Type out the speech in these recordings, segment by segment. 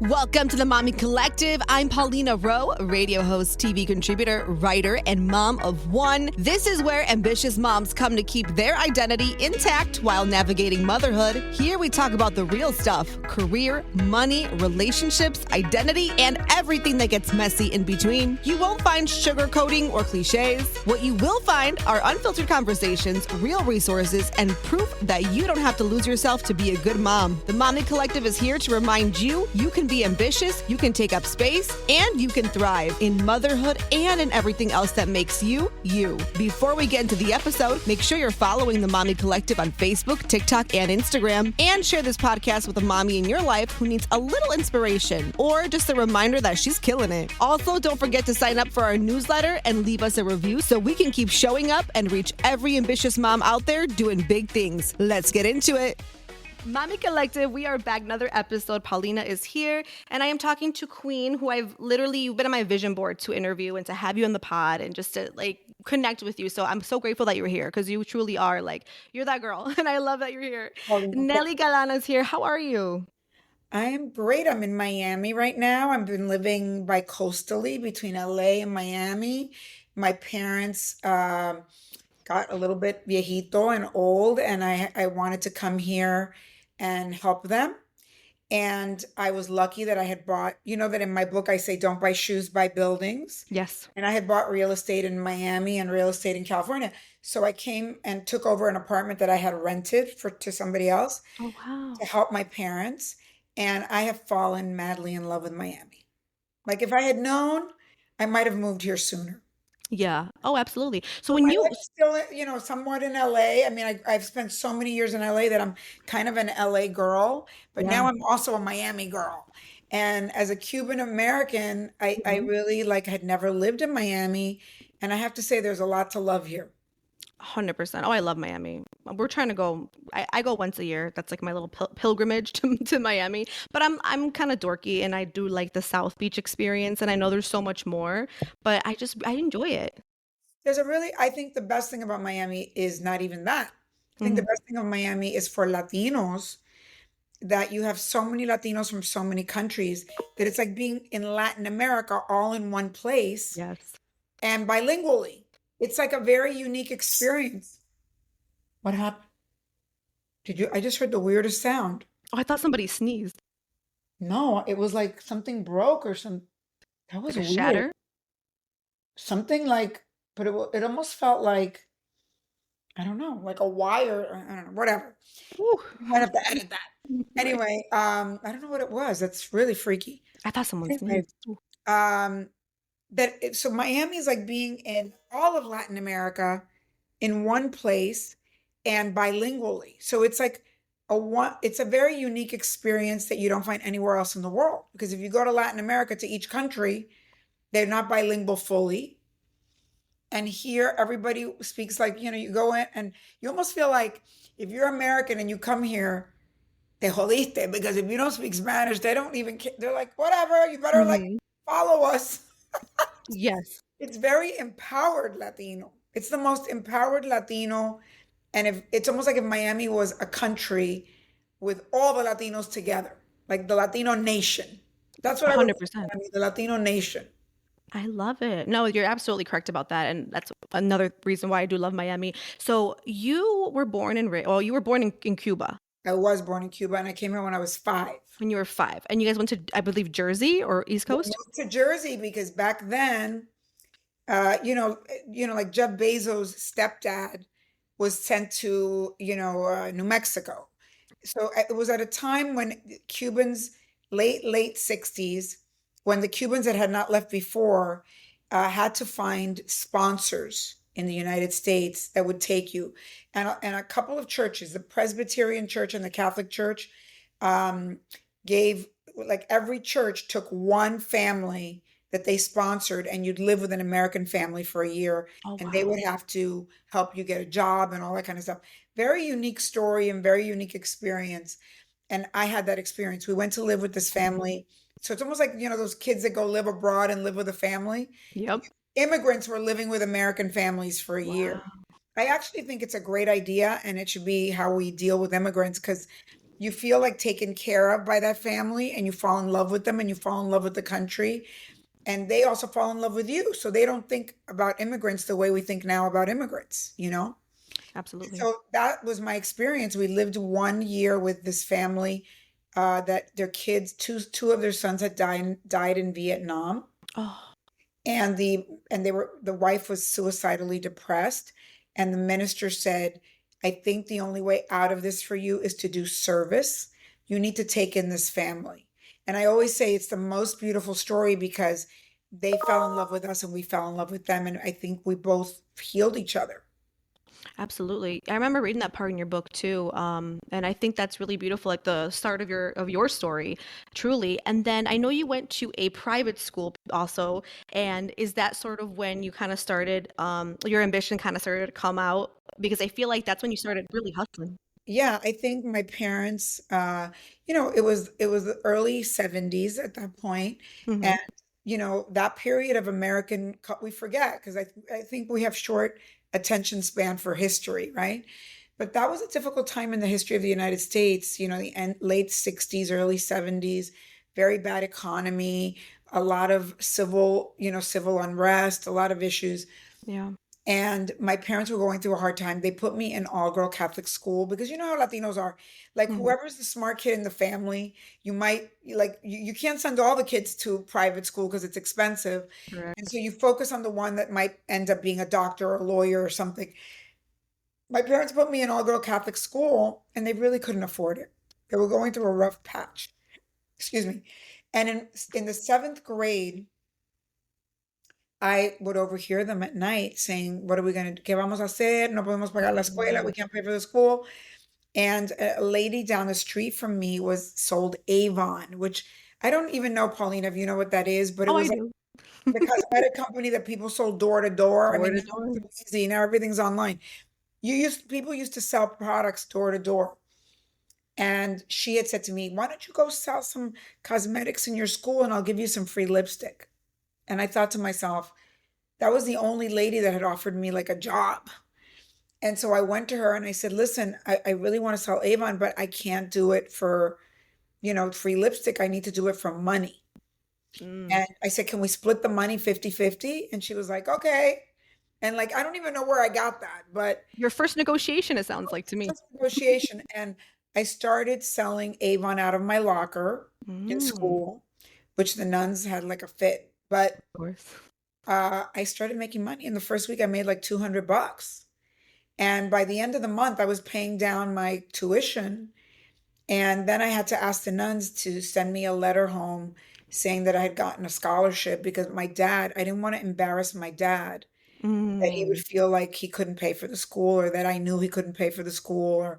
Welcome to the Mommy Collective. I'm Paulina Rowe, radio host, TV contributor, writer, and mom of one. This is where ambitious moms come to keep their identity intact while navigating motherhood. Here we talk about the real stuff: career, money, relationships, identity, and everything that gets messy in between. You won't find sugarcoating or cliches. What you will find are unfiltered conversations, real resources, and proof that you don't have to lose yourself to be a good mom. The Mommy Collective is here to remind you can be ambitious, you can take up space, and you can thrive in motherhood and in everything else that makes you, you. Before we get into the episode, make sure you're following the Mommy Collective on Facebook, TikTok, and Instagram, and share this podcast with a mommy in your life who needs a little inspiration or just a reminder that she's killing it. Also, don't forget to sign up for our newsletter and leave us a review so we can keep showing up and reach every ambitious mom out there doing big things. Let's get into it. Mommy Collective, we are back, another episode. Paulina is here, and I am talking to Queen, who you've been on my vision board to interview and to have you on the pod and just to connect with you. So I'm so grateful that you're here because you truly are you're that girl, and I love that you're here. Nely Galán is here. How are you? I am great. I'm in Miami right now. I've been living bi-coastally between LA and Miami. My parents got a little bit viejito and old, and I wanted to come here and help them. And I was lucky that I had bought, that in my book I say don't buy shoes, buy buildings. Yes. And I had bought real estate in Miami and real estate in California. So I came and took over an apartment that I had rented to somebody else. Oh, wow. To help my parents. And I have fallen madly in love with Miami. If I had known, I might have moved here sooner. Yeah. Oh, absolutely. So when you still, somewhat in LA. I mean, I've spent so many years in LA that I'm kind of an LA girl, but now I'm also a Miami girl. And as a Cuban American, I really had never lived in Miami. And I have to say there's a lot to love here. 100%. Oh, I love Miami. We're trying to go. I go once a year. That's my little pilgrimage to Miami. But I'm kind of dorky, and I do like the South Beach experience. And I know there's so much more, but I enjoy it. I think the best thing about Miami is not even that. I think the best thing of Miami is for Latinos, that you have so many Latinos from so many countries that it's like being in Latin America all in one place. Yes. And bilingually. It's like a very unique experience. What happened? I just heard the weirdest sound. Oh, I thought somebody sneezed. No, it was like something broke or that was Like a weird. shatter? Something but it almost felt like, I don't know, like a wire, I don't know, whatever. Ooh. I might have to edit that. Anyway, I don't know what it was. That's really freaky. I thought someone sneezed. So Miami is like being in all of Latin America in one place and bilingually. So it's like it's a very unique experience that you don't find anywhere else in the world. Because if you go to Latin America, to each country, they're not bilingual fully. And here everybody speaks you go in and you almost feel like if you're American and you come here, te jodiste, because if you don't speak Spanish, they don't even care. They're like, whatever, you better follow us. Yes. It's very empowered Latino. It's the most empowered Latino. And it's almost like if Miami was a country with all the Latinos together, like the Latino nation. That's what 100%. The Latino nation. I love it. No, you're absolutely correct about that. And that's another reason why I do love Miami. So you were born in Cuba. I was born in Cuba and I came here when I was 5. When you were 5. And you guys went to, I believe, Jersey or East Coast? We moved to Jersey because back then, like Jeff Bezos' stepdad was sent to, New Mexico. So it was at a time when Cubans, late 60s, when the Cubans that had not left before had to find sponsors in the United States that would take you. And a couple of churches, the Presbyterian Church and the Catholic Church, gave, every church took one family that they sponsored, and you'd live with an American family for a year. Oh, and wow. They would have to help you get a job and all that kind of stuff. Very unique story and very unique experience. And I had that experience. We went to live with this family. So it's almost like, those kids that go live abroad and live with a family. Yep. Immigrants were living with American families for a year. I actually think it's a great idea, and it should be how we deal with immigrants, because you feel like taken care of by that family, and you fall in love with them, and you fall in love with the country, and they also fall in love with you. So they don't think about immigrants the way we think now about immigrants, you know? Absolutely. So that was my experience. We lived 1 year with this family, that their kids, two of their sons had died in Vietnam, Oh, and the wife was suicidally depressed, and the minister said, I think the only way out of this for you is to do service. You need to take in this family. And I always say it's the most beautiful story because they fell in love with us and we fell in love with them, and I think we both healed each other. absolutely. I remember reading that part in your book too. And I think that's really beautiful, like the start of your story, truly. And then I know you went to a private school also. And is that sort of when you kind of started, your ambition kind of started to come out? Because I feel like that's when you started really hustling. Yeah, I think my parents, it was the early 70s at that point, Hmm. and that period of we forget because I think we have short attention span for history, right? But that was a difficult time in the history of the United States. Late 60s, early 70s, very bad economy, a lot of civil unrest, a lot of issues. Yeah. And my parents were going through a hard time. They put me in all-girl Catholic school because you know how Latinos are. Like Hmm. whoever's the smart kid in the family, you can't send all the kids to private school because it's expensive. And so Correct. you focus on the one that might end up being a doctor or a lawyer or something. My parents put me in all-girl Catholic school and they really couldn't afford it. They were going through a rough patch. Excuse me. And in the seventh grade, I would overhear them at night saying, "What are we going to, qué vamos a hacer? No podemos pagar la escuela. We Mm. can't pay for the school." And a lady down the street from me was sold Avon, which I don't even know, Paulina, if you know what that is, but it Oh, I was like do. the cosmetic company that people sold door to door. I Door mean, to now door. it's so easy. Now everything's online. People used to sell products door to door. And she had said to me, "Why don't you go sell some cosmetics in your school and I'll give you some free lipstick?" And I thought to myself, that was the only lady that had offered me like a job. And so I went to her and I said, listen, I really want to sell Avon, but I can't do it for, free lipstick. I need to do it for money. Mm. And I said, can we split the money 50-50? And she was like, okay. And like, I don't even know where I got that, but Your first negotiation, it sounds like to me. just negotiation. And I started selling Avon out of my locker in Mm. school, which the nuns had like a fit. But Of course. I started making money. In the first week, I made like $200. And by the end of the month, I was paying down my tuition. And then I had to ask the nuns to send me a letter home saying that I had gotten a scholarship because I didn't want to embarrass my dad, that he would Mm. feel like he couldn't pay for the school or that I knew he couldn't pay for the school.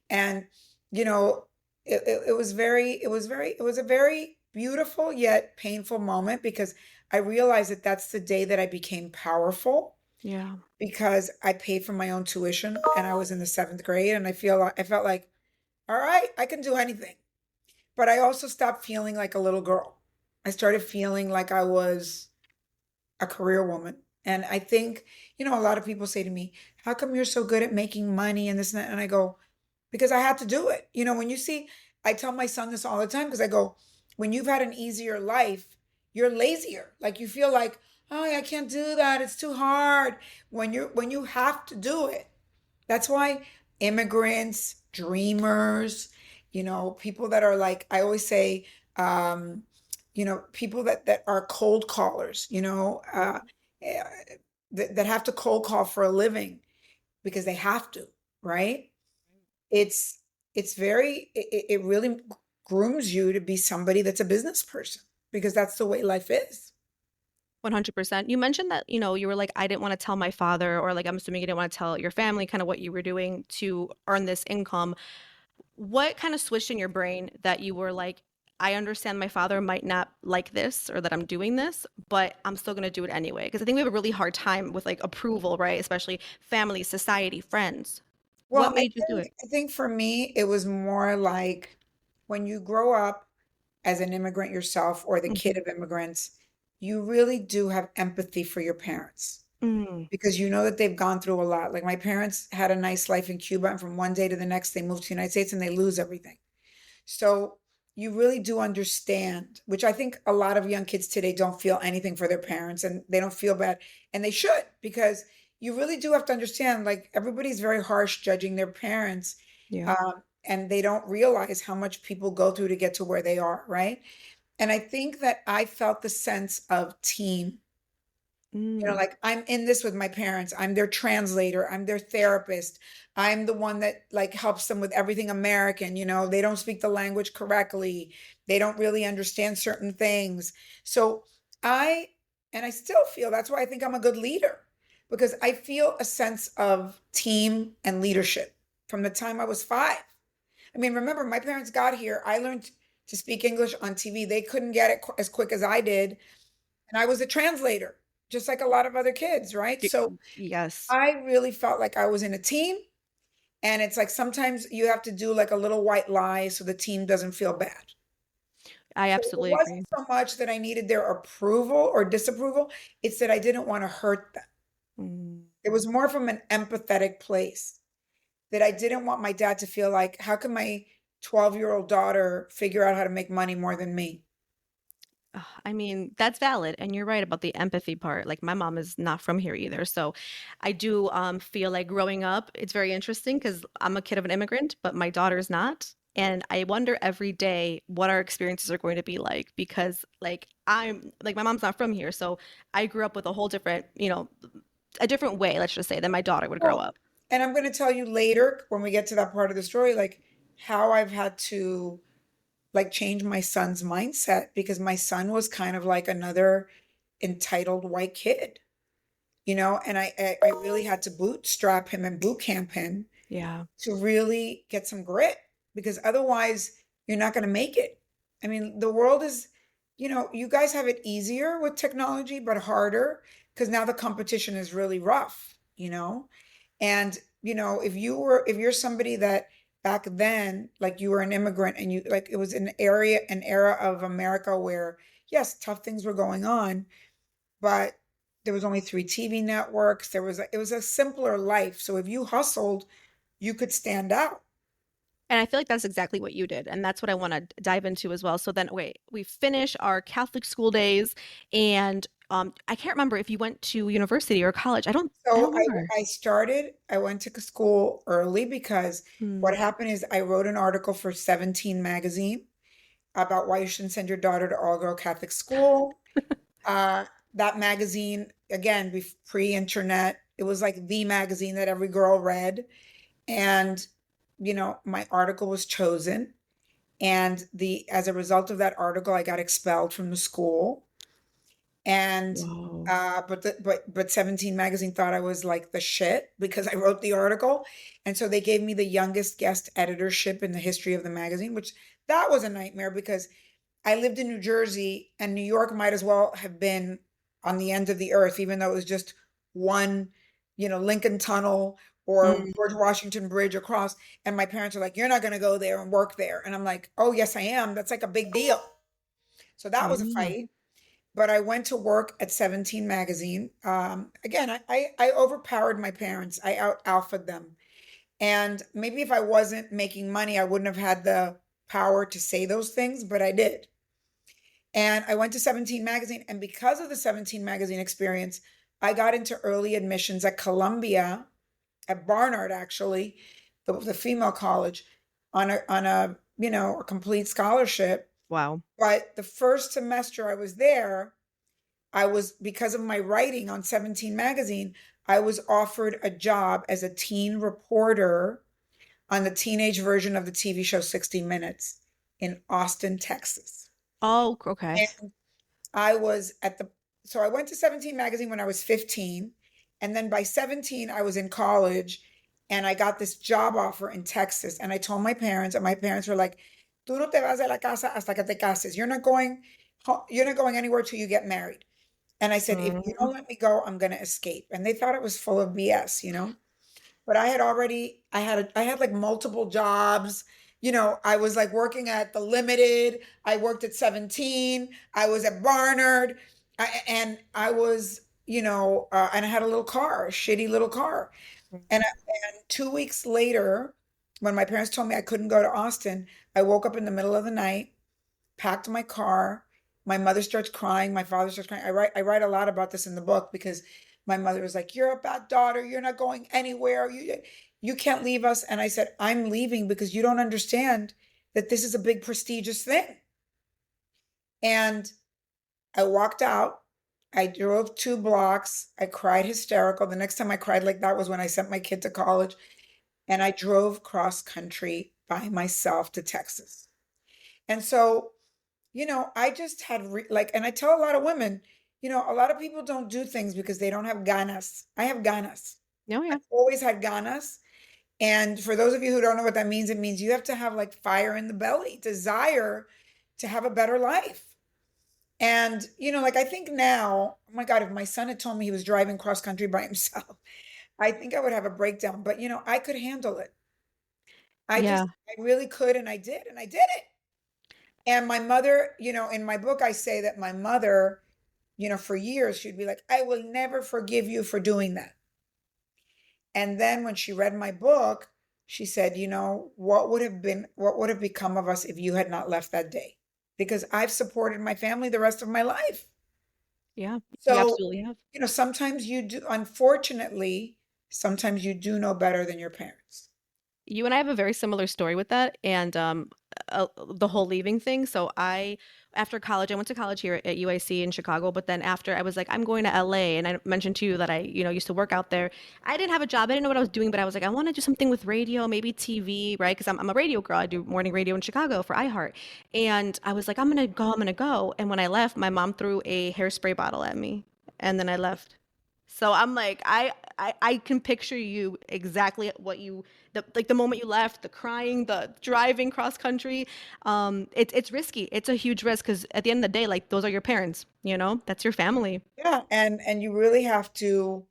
And, you know, it was a very beautiful yet painful moment because I realized that that's the day that I became powerful Yeah. because I paid for my own tuition and I was in the seventh grade and I felt like, all right, I can do anything. But I also stopped feeling like a little girl. I started feeling like I was a career woman. And I think, a lot of people say to me, how come you're so good at making money and this and that? And I go, because I had to do it. I tell my son this all the time because I go, when you've had an easier life, you're lazier. Like you feel like, oh, I can't do that. It's too hard. When you have to do it. That's why immigrants, dreamers, people that are like, I always say, people that are cold callers, eh, that have to cold call for a living because they have to, right? It's it really grooms you to be somebody that's a business person because that's the way life is. 100%. You mentioned that, you were like, I didn't want to tell my father, or like, I'm assuming you didn't want to tell your family kind of what you were doing to earn this income. What kind of switched in your brain that you were like, I understand my father might not like this or that I'm doing this, but I'm still going to do it anyway? Because I think we have a really hard time with like approval, right? Especially family, society, friends. Well, What made you do it? I think for me it was more like when you grow up as an immigrant yourself or the kid Mhm. of immigrants, you really do have empathy for your parents Mm. because you know that they've gone through a lot. Like my parents had a nice life in Cuba, and from one day to the next, they moved to the United States and they lose everything. So you really do understand, which I think a lot of young kids today don't feel anything for their parents and they don't feel bad. And they should, because you really do have to understand, like everybody's very harsh judging their parents. Yeah. And they don't realize how much people go through to get to where they are, right? And I think that I felt the sense of team. Mm. Like I'm in this with my parents. I'm their translator. I'm their therapist. I'm the one that like helps them with everything American. They don't speak the language correctly. They don't really understand certain things. So I, and I still feel that's why I think I'm a good leader, because I feel a sense of team and leadership from the time I was 5. I mean, remember, my parents got here. I learned to speak English on TV. They couldn't get it as quick as I did. And I was a translator, just like a lot of other kids, right? So Yes, I really felt like I was in a team. And it's like sometimes you have to do like a little white lie so the team doesn't feel bad. I So it absolutely wasn't agree. so much that I needed their approval or disapproval, it's that I didn't want to hurt them. Mm. It was more from an empathetic place, that I didn't want my dad to feel like, how can my 12-year-old daughter figure out how to make money more than me? I mean, that's valid, and you're right about the empathy part. Like my mom is not from here either, so I do feel like growing up, it's very interesting because I'm a kid of an immigrant, but my daughter's not. And I wonder every day what our experiences are going to be like because like I'm like my mom's not from here, so I grew up with a whole different, a different way, let's just say, than my daughter would grow Well, up. and I'm going to tell you later when we get to that part of the story, like how I've had to like change my son's mindset, because my son was kind of like another entitled white kid, and I really had to bootstrap him and boot camp him Yeah. to really get some grit, because otherwise you're not going to make it. I mean, the world is, you guys have it easier with technology, but harder because now the competition is really rough. And, if you're somebody that back then, like you were an immigrant and you like it was an era of America where, yes, tough things were going on, but there was only 3 TV networks. It was a simpler life. So if you hustled, you could stand out. And I feel like that's exactly what you did. And that's what I want to dive into as well. So then, wait, we finish our Catholic school days, and I can't remember if you went to university or college. I So don't remember. I went to school early because what Hmm. happened is I wrote an article for 17 magazine about why you shouldn't send your daughter to all girl Catholic school. Uh, that magazine, again, pre-internet, it was like the magazine that every girl read. And, my article was chosen. And as a result of that article, I got expelled from the school. And Whoa. but 17 magazine thought I was like the shit because I wrote the article. And so they gave me the youngest guest editorship in the history of the magazine, which that was a nightmare because I lived in New Jersey and New York might as well have been on the end of the earth, even though it was just one, Lincoln Tunnel or Mm. George Washington Bridge across. And my parents are like, you're not going to go there and work there. And I'm like, oh, yes, I am. That's like a big deal. So that was a Yeah. fight. But I went to work at 17 magazine. Again, I overpowered my parents. I out alphaed them. And maybe if I wasn't making money, I wouldn't have had the power to say those things, but I did. And I went to 17 magazine. And because of the 17 magazine experience, I got into early admissions at Columbia, at Barnard, actually, the female college, on a complete scholarship. Wow. But the first semester I was there, because of my writing on 17 magazine, I was offered a job as a teen reporter on the teenage version of the TV show 60 Minutes in Austin, Texas. Oh, okay. And I was at the, so I went to 17 magazine when I was 15. And then by 17, I was in college and I got this job offer in Texas. And I told my parents, and my parents were like, tú no te vas de la casa hasta que te cases. You're not going anywhere till you get married. And I said, if you Mhm. don't let me go, I'm going to escape. And they thought it was full of BS. But I had like multiple jobs. I was like working at the Limited. I worked at 17. I was at Barnard. And I was, and I had a little car, a shitty little car. And 2 weeks later, when my parents told me I couldn't go to Austin, I woke up in the middle of the night, packed my car. My mother starts crying. My father starts crying. I write a lot about this in the book because my mother was like, "You're a bad daughter. You're not going anywhere. You can't leave us." And I said, "I'm leaving because you don't understand that this is a big prestigious thing." And I walked out. I drove 2 blocks. I cried hysterical. The next time I cried like that was when I sent my kid to college. And I drove cross country by myself to Texas. And so, I just had like, and I tell a lot of women, a lot of people don't do things because they don't have ganas. I have ganas. Oh, yeah. I've always had ganas. And for those of you who don't know what that means, it means you have to have like fire in the belly, desire to have a better life. And, like I think now, oh my God, if my son had told me he was driving cross country by himself, I think I would have a breakdown. But, I could handle it. Yeah. I really could. And I did. And I did it. And my mother, in my book, I say that my mother, for years, she'd be like, "I will never forgive you for doing that." And then when she read my book, she said, what would have become of us if you had not left that day? Because I've supported my family the rest of my life. Yeah. You So, absolutely have. sometimes you do, unfortunately, sometimes you do know better than your parents. You and I have a very similar story with that, and the whole leaving thing. So after college, I went to college here at UIC in Chicago, but then after I was like, I'm going to LA, and I mentioned to you that I, used to work out there. I didn't have a job, I didn't know what I was doing, but I was like, I want to do something with radio, maybe TV, right? Because I'm a radio girl. I do morning radio in Chicago for iHeart, and I was like, I'm gonna go. And when I left, my mom threw a hairspray bottle at me, and then I left. So I'm like, I can picture you exactly what like the moment you left, the crying, the driving cross country. It's risky. It's a huge risk because at the end of the day, like those are your parents, that's your family. Yeah. And you really have to,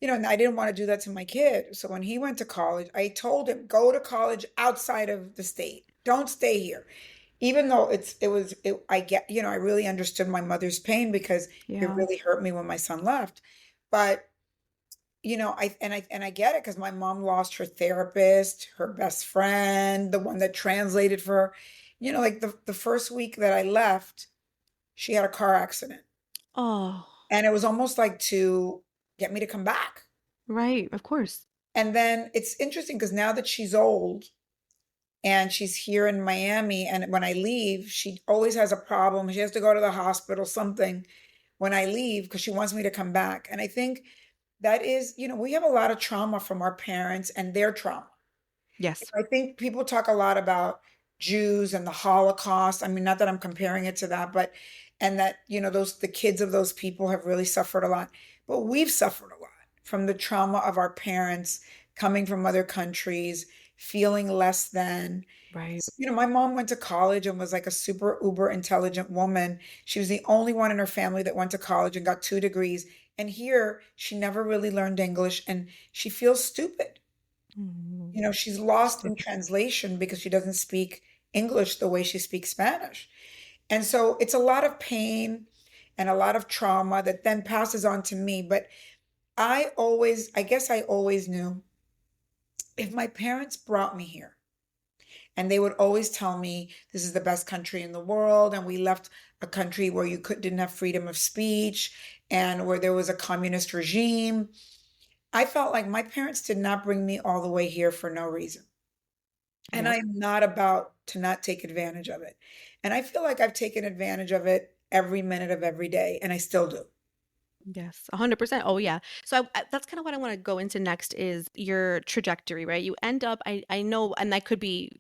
and I didn't want to do that to my kid. So when he went to college, I told him, go to college outside of the state. Don't stay here. Even though I get, I really understood my mother's pain because it Yeah. really hurt me when my son left. But, I get it because my mom lost her therapist, her best friend, the one that translated for her. Like the first week that I left, she had a car accident. Oh, And it was almost like to get me to come back. right. Of course. And then it's interesting because now that she's old and she's here in Miami, and when I leave, she always has a problem. She has to go to the hospital, something when I leave because she wants me to come back. And I think that is, we have a lot of trauma from our parents and their trauma. Yes. I think people talk a lot about Jews and the Holocaust. I mean, not that I'm comparing it to that, but and that, the kids of those people have really suffered a lot. But we've suffered a lot from the trauma of our parents coming from other countries, feeling less than. Right. My mom went to college and was like a super uber intelligent woman. She was the only one in her family that went to college and got 2 degrees. And here, she never really learned English and she feels stupid. Mm. She's lost in translation because she doesn't speak English the way she speaks Spanish. And so it's a lot of pain and a lot of trauma that then passes on to me. But I guess I always knew if my parents brought me here and they would always tell me this is the best country in the world, and we left a country where didn't have freedom of speech and where there was a communist regime. I felt like my parents did not bring me all the way here for no reason. And Yep. I'm not about to not take advantage of it. And I feel like I've taken advantage of it every minute of every day, and I still do. Yes, 100%. Oh, yeah. So that's kind of what I want to go into next is your trajectory, right? You end up, I know, and I could be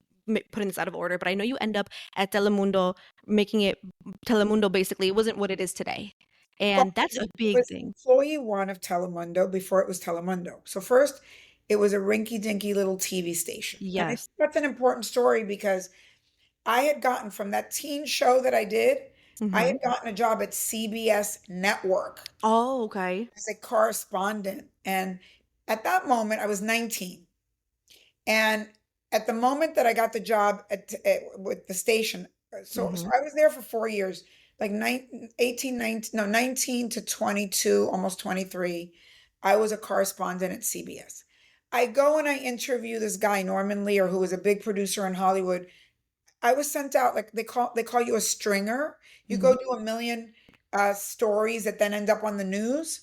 putting this out of order, but I know you end up at Telemundo, making it Telemundo basically. It wasn't what it is today. Well, And that's it a big was thing. employee one of Telemundo before it was Telemundo. So first, it was a rinky-dinky little TV station. And I think Yes. that's an important story because I had gotten from that teen show that I did, I Hmm. had gotten a job at CBS Network Oh, okay. as a correspondent. And at that moment, I was 19. And at the moment that I got the job with the station, so Hmm. I was there for 4 years, like 18, 19, no, 19 to 22, almost 23. I was a correspondent at CBS. I go and I interview this guy, Norman Lear, who was a big producer in Hollywood. I was sent out, like they call you a stringer. You go Mhm. do a million stories that then end up on the news.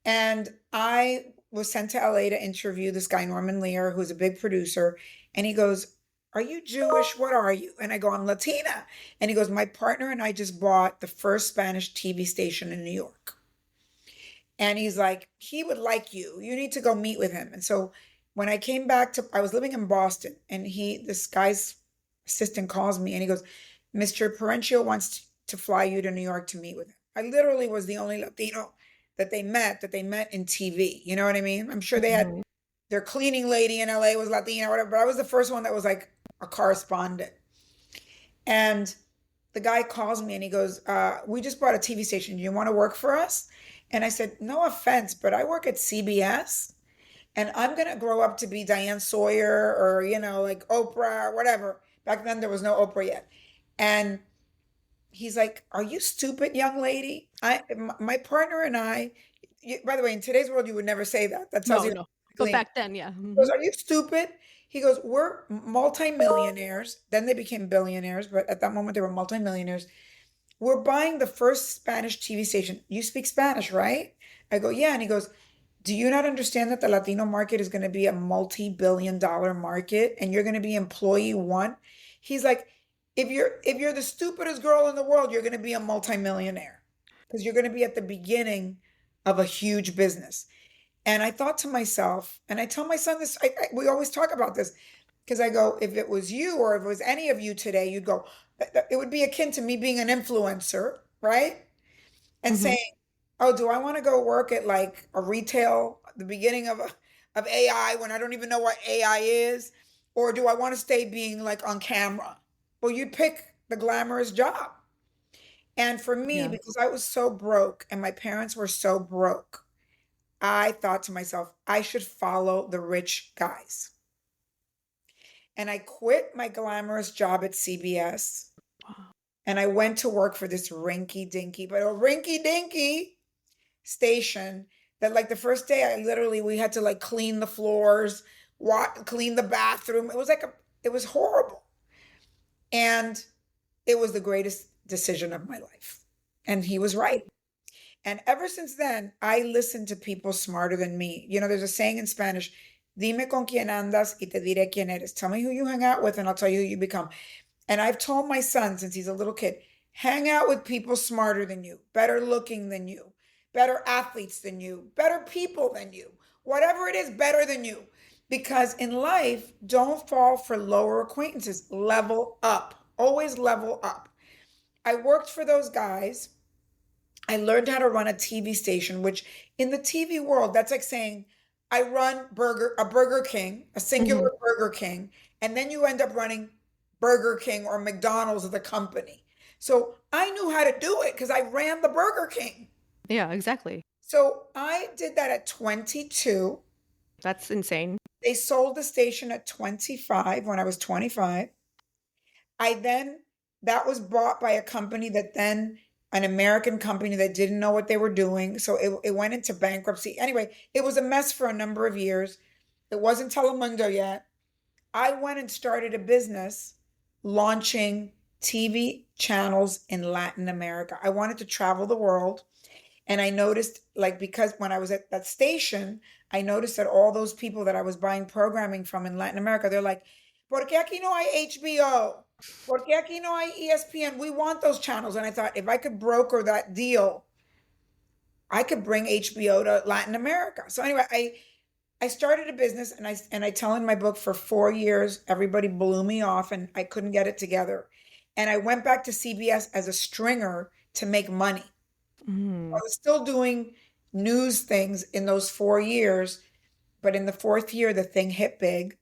And I was sent to LA to interview this guy, Norman Lear, who's a big producer. And he goes, "Are you Jewish? What are you?" And I go, "I'm Latina." And he goes, "My partner and I just bought the first Spanish TV station in New York." And he's like, "He would like you. You need to go meet with him." And so when I came back I was living in Boston, and this guy's assistant calls me and he goes, "Mr. Parencio wants to fly you to New York to meet with him." I literally was the only Latino that they met in TV. You know what I mean? I'm sure they had Mhm. their cleaning lady in LA was Latina or whatever, but I was the first one that was like a correspondent. And the guy calls me and he goes, "We just bought a TV station. Do you want to work for us?" And I said, "No offense, but I work at CBS and I'm going to grow up to be Diane Sawyer or, like Oprah or whatever." Back then, there was no Oprah yet. And he's like, "Are you stupid, young lady? My partner and I," by the way, in today's world, you would never say that. That tells No, you no. But clean. back then, yeah. He goes, "Are you stupid?" He goes, "We're multimillionaires." Then they became billionaires, but at that moment they were multimillionaires. "We're buying the first Spanish TV station. You speak Spanish, right?" I go, "Yeah." And he goes, "Do you not understand that the Latino market is going to be a multi-billion-dollar market and you're going to be employee one?" He's like, "If you're the stupidest girl in the world, you're going to be a multimillionaire because you're going to be at the beginning of a huge business." And I thought to myself, and I tell my son this, we always talk about this, because I go, if it was you or if it was any of you today, you'd go, it would be akin to me being an influencer, right? And Mhm. saying, "Oh, do I want to go work at like a retail, the beginning of AI when I don't even know what AI is? Or do I want to stay being like on camera?" Well, you'd pick the glamorous job. And for me, Yeah. because I was so broke and my parents were so broke, I thought to myself, I should follow the rich guys. And I quit my glamorous job at CBS Wow. and I went to work for this rinky dinky, but a rinky dinky station that, like, the first day we had to like clean the floors, clean the bathroom. It was horrible. And it was the greatest decision of my life. And he was right. And ever since then, I listen to people smarter than me. There's a saying in Spanish, "Dime con quién andas y te diré quién eres." Tell me who you hang out with and I'll tell you who you become. And I've told my son since he's a little kid, hang out with people smarter than you, better looking than you, better athletes than you, better people than you, whatever it is, better than you. Because in life, don't fall for lower acquaintances. Level up. Always level up. I worked for those guys. I learned how to run a TV station, which in the TV world, that's like saying I run a Burger King, a Mhm. singular Burger King, and then you end up running Burger King or McDonald's of the company. So I knew how to do it because I ran the Burger King. Yeah, exactly. So I did that at 22. That's insane. They sold the station at 25 when I was 25. I then, that was bought by a company that then, an American company that didn't know what they were doing. So it went into bankruptcy. Anyway, it was a mess for a number of years. It wasn't Telemundo yet. I went and started a business launching TV channels in Latin America. I wanted to travel the world. And I noticed, like, because when I was at that station, I noticed that all those people that I was buying programming from in Latin America, they're like, "¿Por qué aquí no hay HBO? ¿Por qué aquí no hay ESPN? We want those channels." And I thought, if I could broker that deal, I could bring HBO to Latin America. So anyway, I started a business, and I tell in my book, for 4 years, everybody blew me off and I couldn't get it together. And I went back to CBS as a stringer to make money. I Mhm. was still doing news things in those 4 years, but in the fourth year, the thing hit big,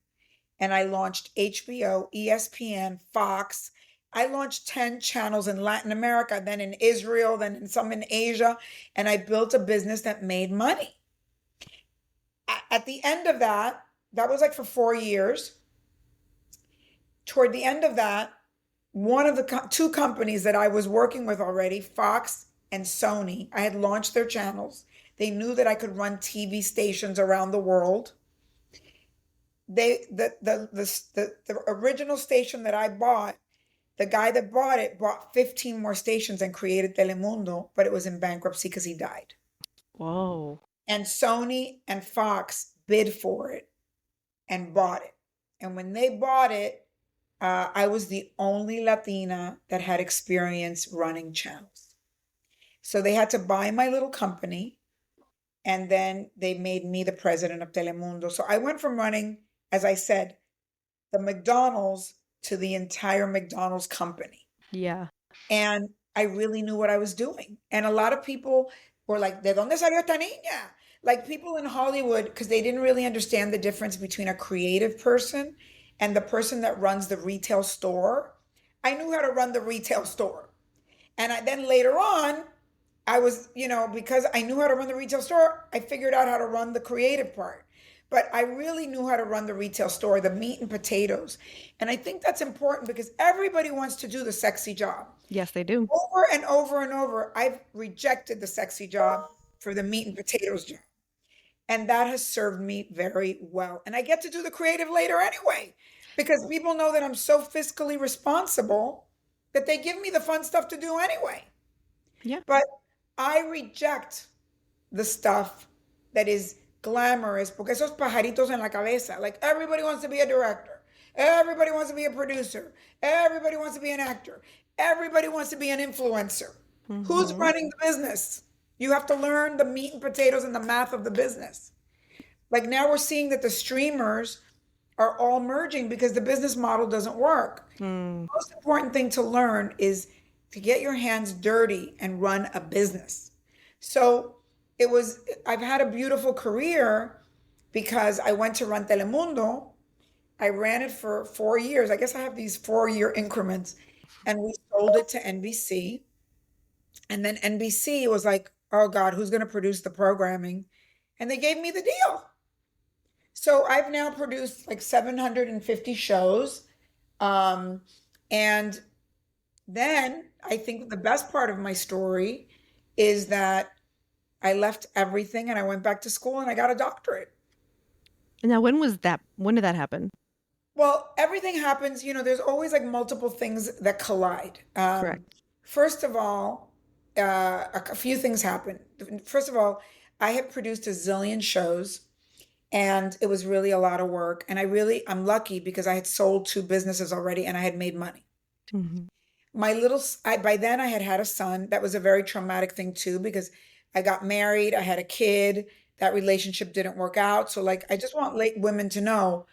and I launched HBO, ESPN, Fox. I launched 10 channels in Latin America, then in Israel, then in some in Asia, and I built a business that made money. At the end of that was like for 4 years. Toward the end of that, one of the two companies that I was working with already, Fox and Sony, I had launched their channels. They knew that I could run TV stations around the world. the original station that I bought, the guy that bought it bought 15 more stations and created Telemundo, but it was in bankruptcy because he died. Whoa. And Sony and Fox bid for it and bought it. And when they bought it, I was the only Latina that had experience running channels. So they had to buy my little company, and then they made me the president of Telemundo. So I went from running, as I said, the McDonald's to the entire McDonald's company. Yeah. And I really knew what I was doing. And a lot of people were like, ¿De dónde salió esta niña? Like people in Hollywood, because they didn't really understand the difference between a creative person and the person that runs the retail store. I knew how to run the retail store. And then later on, I was, because I knew how to run the retail store, I figured out how to run the creative part. But I really knew how to run the retail store, the meat and potatoes. And I think that's important because everybody wants to do the sexy job. Yes, they do. Over and over and over, I've rejected the sexy job for the meat and potatoes job. And that has served me very well. And I get to do the creative later anyway, because people know that I'm so fiscally responsible that they give me the fun stuff to do anyway. Yeah. But I reject the stuff that is glamorous, porque esos pajaritos en la cabeza. Like everybody wants to be a director. Everybody wants to be a producer. Everybody wants to be an actor. Everybody wants to be an influencer. Mm-hmm. Who's running the business? You have to learn the meat and potatoes and the math of the business. Like now we're seeing that the streamers are all merging because the business model doesn't work. The most important thing to learn is to get your hands dirty and run a business. So I've had a beautiful career because I went to run Telemundo. I ran it for 4 years. I guess I have these 4-year increments, and we sold it to NBC. And then NBC was like, oh God, who's going to produce the programming? And they gave me the deal. So I've now produced like 750 shows. And then I think the best part of my story is that I left everything and I went back to school and I got a doctorate. Now, when did that happen? Well, everything happens, there's always like multiple things that collide. Correct. First of all, a few things happened. First of all, I had produced a zillion shows and it was really a lot of work. And I'm lucky because I had sold 2 businesses already and I had made money. Mm-hmm. By then I had a son. That was a very traumatic thing too, because I got married, I had a kid, that relationship didn't work out. So like, I just want women to know,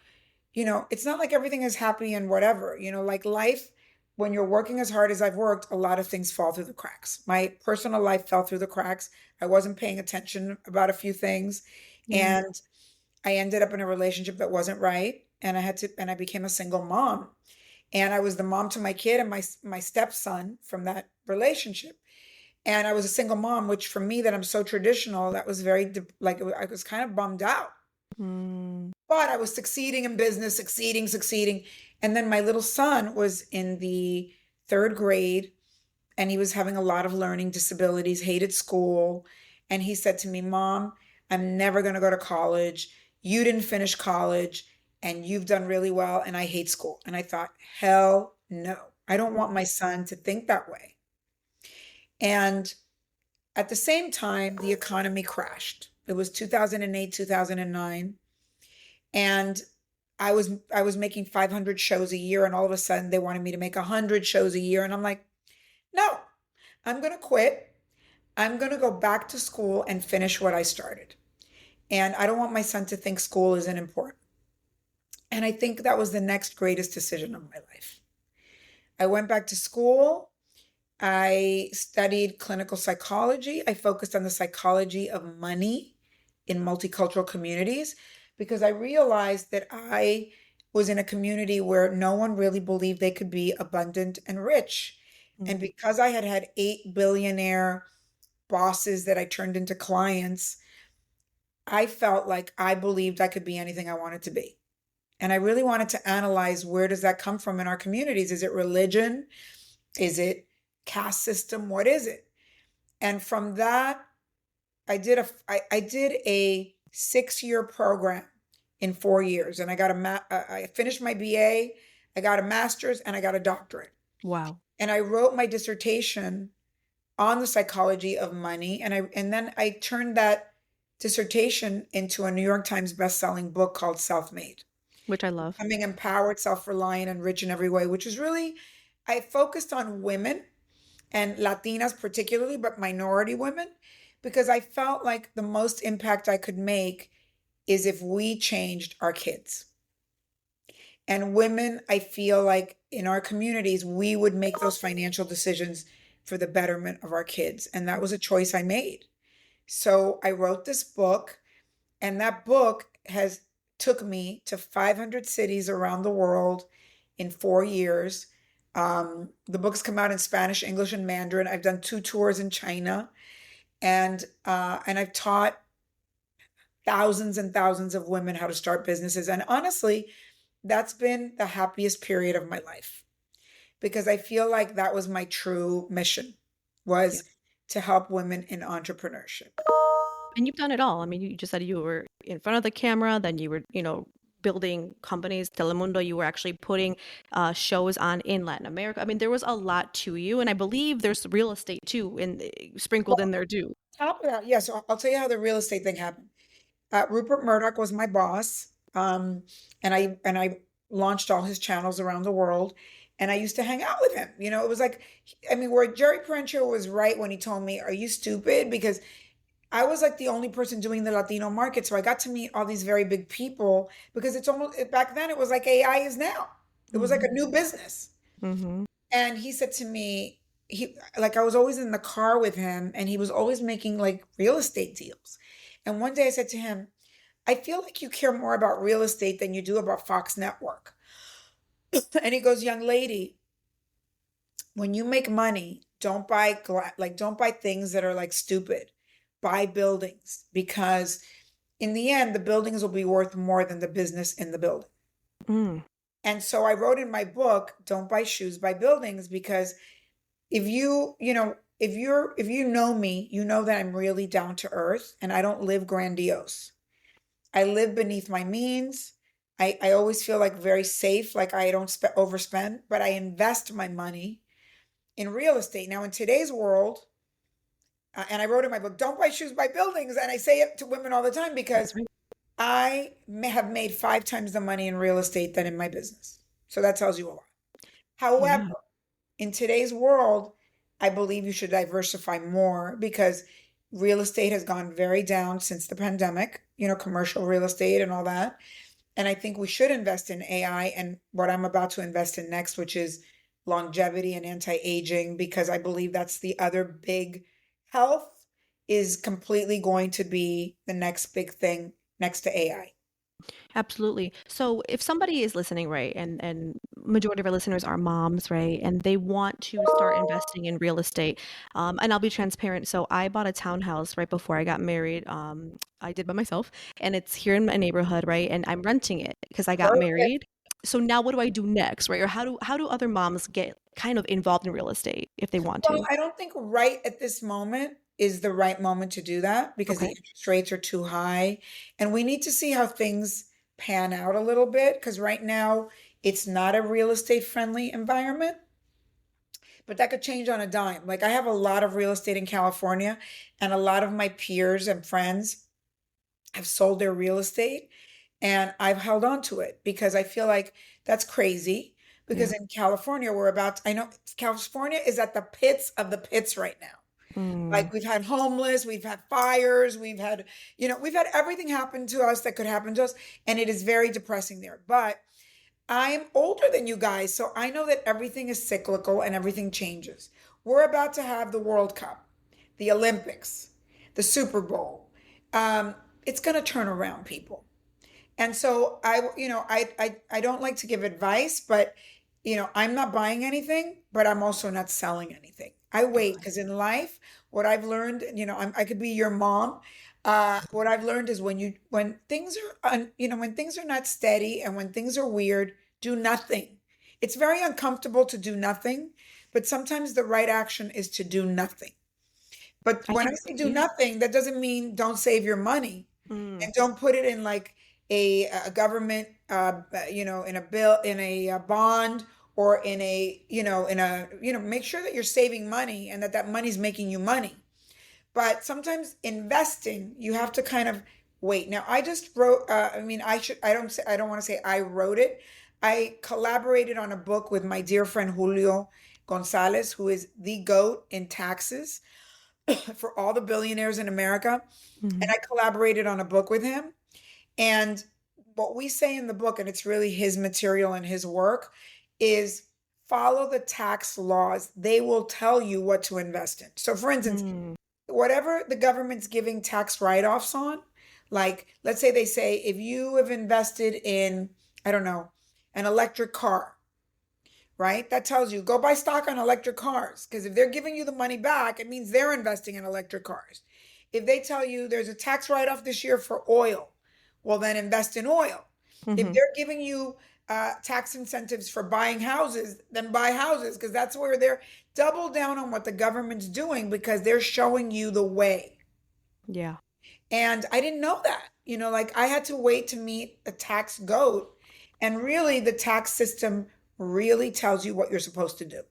it's not like everything is happy and whatever, like life, when you're working as hard as I've worked, a lot of things fall through the cracks. My personal life fell through the cracks. I wasn't paying attention about a few things. And I ended up in a relationship that wasn't right. And I became a single mom. And I was the mom to my kid and my stepson from that relationship. And I was a single mom, which for me, that I'm so traditional, that was very, I was kind of bummed out. But I was succeeding in business, succeeding. And then my little son was in the 3rd grade and he was having a lot of learning disabilities, hated school. And he said to me, Mom, I'm never going to go to college. You didn't finish college and you've done really well. And I hate school. And I thought, hell no, I don't want my son to think that way. And at the same time, the economy crashed. It was 2008, 2009. And I was making 500 shows a year. And all of a sudden they wanted me to make 100 shows a year. And I'm like, no, I'm going to quit. I'm going to go back to school and finish what I started. And I don't want my son to think school isn't important. And I think that was the next greatest decision of my life. I went back to school. I studied clinical psychology. I focused on the psychology of money in multicultural communities because I realized that I was in a community where no one really believed they could be abundant and rich. Mm-hmm. And because I had 8 billionaire bosses that I turned into clients, I felt like I believed I could be anything I wanted to be. And I really wanted to analyze, where does that come from in our communities? Is it religion? Is it caste system? What is it? And from that, I did a 6-year program in 4 years. And I got I finished my BA, I got a master's, and I got a doctorate. Wow. And I wrote my dissertation on the psychology of money. And then I turned that dissertation into a New York Times bestselling book called Self-Made. Which I love. Becoming empowered, self-reliant, and rich in every way, which is really, I focused on women and Latinas particularly, but minority women, because I felt like the most impact I could make is if we changed our kids. And women, I feel like in our communities, we would make those financial decisions for the betterment of our kids. And that was a choice I made. So I wrote this book, and that book has took me to 500 cities around the world in 4 years. The book's come out in Spanish, English, and Mandarin. I've done 2 tours in China, and I've taught thousands and thousands of women how to start businesses. And honestly, that's been the happiest period of my life, because I feel like that was my true mission, Yeah. was to help women in entrepreneurship. And you've done it all. I mean, you just said you were in front of the camera, then you were, building companies. Telemundo, you were actually putting shows on in Latin America. I mean, there was a lot to you, and I believe there's real estate too, sprinkled in there too. Top of that, yeah. So I'll tell you how the real estate thing happened. Rupert Murdoch was my boss, and I launched all his channels around the world, and I used to hang out with him. It was like, I mean, where Jerry Parencho was right when he told me, "Are you stupid?" Because I was like the only person doing the Latino market, so I got to meet all these very big people, because it's almost, back then it was like AI is now. It was like a new business. Mm-hmm. And he said to me, I was always in the car with him, and he was always making like real estate deals. And one day I said to him, "I feel like you care more about real estate than you do about Fox Network." And he goes, "Young lady, when you make money, don't buy don't buy things that are like stupid. Buy buildings, because in the end, the buildings will be worth more than the business in the building." Mm. And so I wrote in my book, "Don't buy shoes, buy buildings," because if you know me, you know that I'm really down to earth, and I don't live grandiose. I live beneath my means. I always feel like very safe, like I don't overspend, but I invest my money in real estate. Now, in today's world, and I wrote in my book, "Don't buy shoes, buy buildings." And I say it to women all the time, because Right. I have made 5 times the money in real estate than in my business. So that tells you a lot. However, Yeah. in today's world, I believe you should diversify more, because real estate has gone very down since the pandemic, commercial real estate and all that. And I think we should invest in AI and what I'm about to invest in next, which is longevity and anti-aging, because I believe that's the other big health is completely going to be the next big thing next to AI. Absolutely. So if somebody is listening, right, and majority of our listeners are moms, right, and they want to start investing in real estate, and I'll be transparent. So I bought a townhouse right before I got married. I did by myself, and it's here in my neighborhood, right, and I'm renting it because I got Perfect. married. So now what do I do next, right? Or how do other moms get kind of involved in real estate if they want Well, to? I don't think right at this moment is the right moment to do that, because the Okay. interest rates are too high. And we need to see how things pan out a little bit, because right now it's not a real estate friendly environment, but that could change on a dime. Like, I have a lot of real estate in California, and a lot of my peers and friends have sold their real estate, and I've held on to it, because I feel like that's crazy. Yeah. Because in California, I know California is at the pits of the pits right now. Mm. Like, we've had homeless, we've had fires, we've had everything happen to us that could happen to us. And it is very depressing there. But I'm older than you guys, so I know that everything is cyclical and everything changes. We're about to have the World Cup, the Olympics, the Super Bowl. Um, it's going to turn around, people. And so I don't like to give advice, but I'm not buying anything, but I'm also not selling anything. I wait, Okay. because in life, what I've learned, I could be your mom. What I've learned is when things are when things are not steady and when things are weird, do nothing. It's very uncomfortable to do nothing, but sometimes the right action is to do nothing. But I when I think so. say do Yeah. nothing, that doesn't mean don't save your money Mm. and don't put it in like a government, in a bill, in a bond, or in a, make sure that you're saving money and that that money's making you money. But sometimes investing, you have to kind of wait. Now, I just wrote, I don't want to say I wrote it. I collaborated on a book with my dear friend Julio Gonzalez, who is the GOAT in taxes for all the billionaires in America. And Mhm. I collaborated on a book with him. And what we say in the book, and it's really his material and his work, is follow the tax laws. They will tell you what to invest in. So, for instance, Mm. whatever the government's giving tax write-offs on, like let's say they say if you have invested in, I don't know, an electric car, right? That tells you go buy stock on electric cars because if they're giving you the money back, it means they're investing in electric cars. If they tell you there's a tax write-off this year for oil, well, then invest in oil. If Mhm. they're giving you tax incentives for buying houses, then buy houses because that's where they're double down on what the government's doing because they're showing you the way. Yeah. And I didn't know that. Like I had to wait to meet a tax goat. And really, the tax system really tells you what you're supposed to do.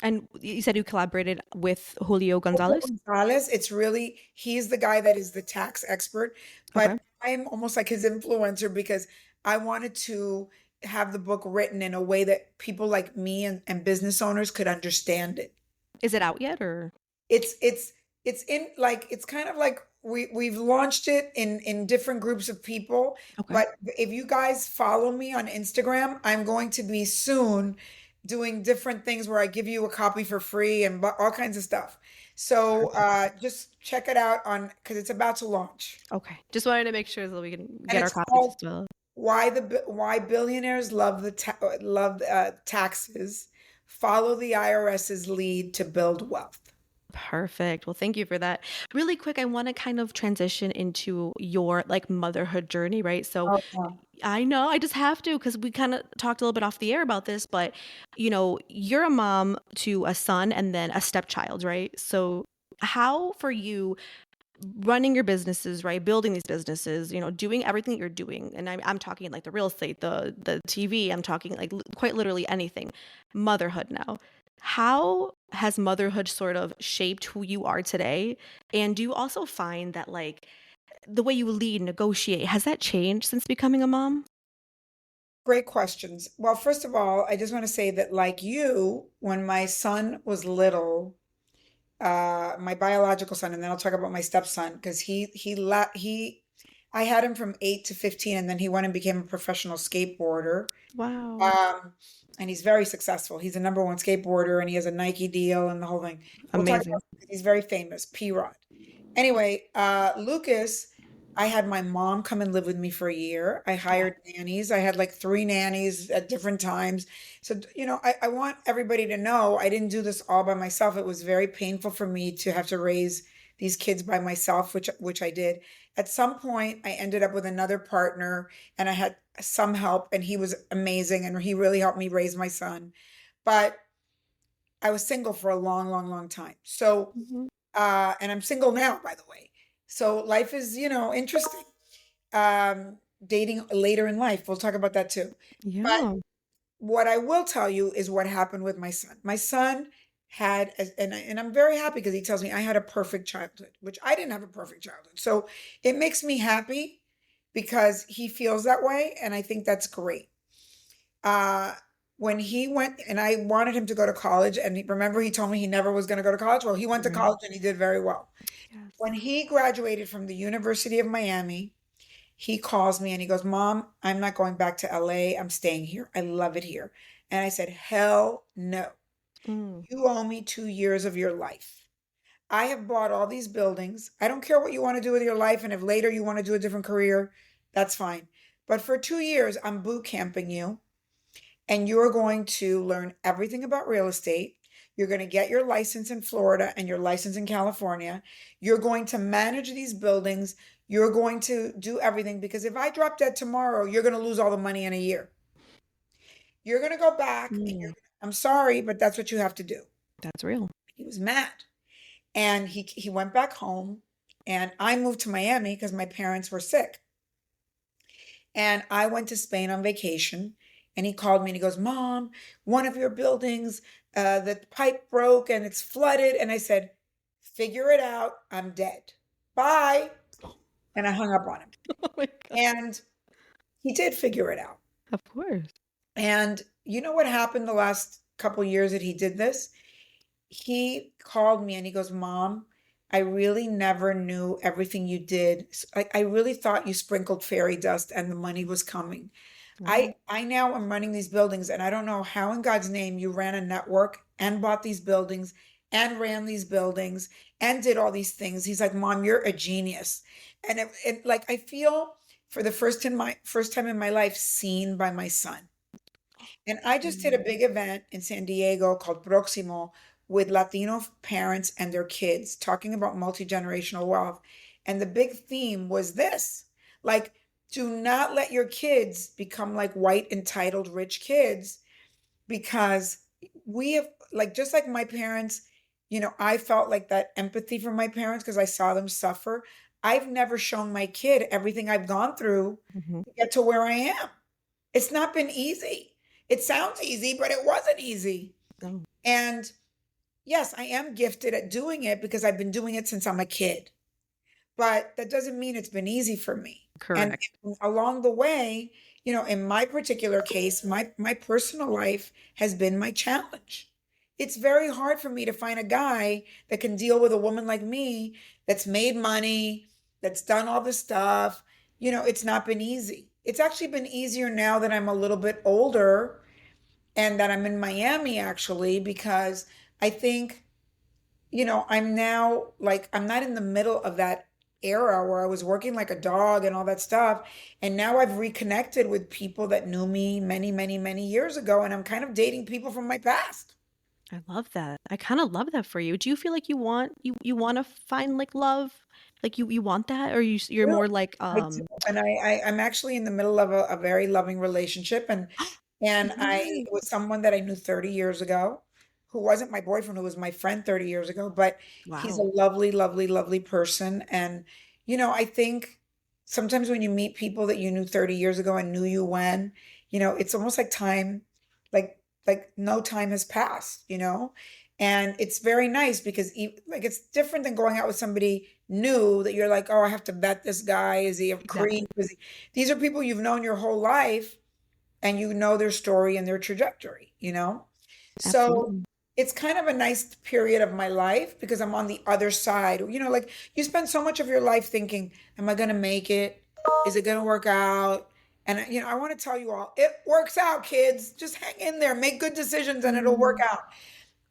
And you said you collaborated with Julio Julio Gonzalez? Gonzalez, he's the guy that is the tax expert, Okay. but I'm almost like his influencer because I wanted to have the book written in a way that people like me and business owners could understand it. Is it out yet or? It's in like it's kind of like we've launched it in different groups of people, Okay. but if you guys follow me on Instagram, I'm going to be soon doing different things where I give you a copy for free and all kinds of stuff. So Perfect. just check it out on because it's about to launch, Okay. Just wanted to make sure so we can and get our it's copies called as well. why billionaires love taxes. Follow the IRS's lead to build wealth. Perfect. Well, thank you for that. Really quick, I want to kind of transition into your like motherhood journey, right? So Oh, wow. I know I just have to because we kind of talked a little bit off the air about this, but you're a mom to a son and then a stepchild, right? So how for you running your businesses, right? Building these businesses, doing everything that you're doing. And I'm talking like the real estate, the TV, I'm talking like quite literally anything. Motherhood now. How has motherhood sort of shaped who you are today? And do you also find that like the way you lead, negotiate, has that changed since becoming a mom? Great questions. Well, first of all, I just want to say that, like you, when my son was little, my biological son, and then I'll talk about my stepson because I had him from 8 to 15, and then he went and became a professional skateboarder. Wow. Um, and he's very successful. He's a number one skateboarder, and he has a Nike deal and the whole thing. We'll talk Amazing. about. He's very famous, P-Rod. Anyway, Lucas, I had my mom come and live with me for a year. I Yeah. hired nannies. I had like three nannies at different times. So, I want everybody to know I didn't do this all by myself. It was very painful for me to have to raise these kids by myself, which I did. At some point, I ended up with another partner and I had some help, and he was amazing and he really helped me raise my son. But I was single for a long, long, long time. So, Mhm. and I'm single now, by the way. So life is, interesting. Dating later in life, we'll talk about that too. But Yeah. what I will tell you is what happened with my son. My son had, and I'm very happy because he tells me I had a perfect childhood, which I didn't have a perfect childhood. So it makes me happy because he feels that way, and I think that's great. Uh, when he went, and I wanted him to go to college, and remember he told me he never was going to go to college. Well, he went to Right. college and he did very well. Yes. When he graduated from the University of Miami, he calls me and he goes, Mom, I'm not going back to LA. I'm staying here. I love it here. And I said, Hell no. Mm. You owe me 2 years of your life. I have bought all these buildings. I don't care what you want to do with your life. And if later you want to do a different career, that's fine. But for 2 years, I'm boot camping you, and you're going to learn everything about real estate. You're going to get your license in Florida and your license in California. You're going to manage these buildings. You're going to do everything because if I drop dead tomorrow, you're going to lose all the money in a year. You're going to go back and Mm. I'm sorry, but that's what you have to do. That's real. He was mad. And he went back home, and I moved to Miami because my parents were sick. And I went to Spain on vacation, and he called me and he goes, Mom, one of your buildings, the pipe broke and it's flooded. And I said, figure it out. I'm dead. Bye. And I hung up on him. Oh my God. And he did figure it out. Of course. And you know what happened the last couple years that he did this? He called me and he goes, Mom, I really never knew everything you did. I really thought you sprinkled fairy dust and the money was coming. Right. I now am running these buildings, and I don't know how in God's name you ran a network and bought these buildings and ran these buildings and did all these things. He's like, Mom, you're a genius. And like I feel for the first time in my life seen by my son. And I just did a Mm. big event in San Diego called Proximo with Latino parents and their kids talking about multi-generational wealth. And the big theme was this, like, do not let your kids become like white, entitled, rich kids, because we have, like, just like my parents, I felt like that empathy for my parents because I saw them suffer. I've never shown my kid everything I've gone through Mhm. to get to where I am. It's not been easy. It sounds easy, but it wasn't easy. Oh, And yes, I am gifted at doing it because I've been doing it since I'm a kid. But that doesn't mean it's been easy for me. And correct. along the way, in my particular case, my personal life has been my challenge. It's very hard for me to find a guy that can deal with a woman like me that's made money, that's done all this stuff. It's not been easy. It's actually been easier now that I'm a little bit older and that I'm in Miami actually, because I think, I'm now like, I'm not in the middle of that era where I was working like a dog and all that stuff. And now I've reconnected with people that knew me many, many, many years ago. And I'm kind of dating people from my past. I love that. I kind of love that for you. Do you feel like you want to find like love? Like you want that, or you're Really, more like I do. And I'm actually in the middle of a very loving relationship. And I Yes. it was someone that I knew 30 years ago, who wasn't my boyfriend, who was my friend 30 years ago, but he's a Wow. lovely, lovely, lovely person. And, I think sometimes when you meet people that you knew 30 years ago and knew you when, it's almost like time, like no time has passed, And it's very nice because like it's different than going out with somebody new that you're like, oh, I have to vet this guy. Is he a creep? Exactly. These are people you've known your whole life and you know their story and their trajectory. So Absolutely. it's kind of a nice period of my life because I'm on the other side. Like you spend so much of your life thinking, am I going to make it? Is it going to work out? And I want to tell you all, it works out, kids. Just hang in there, make good decisions and it'll work Mm, out.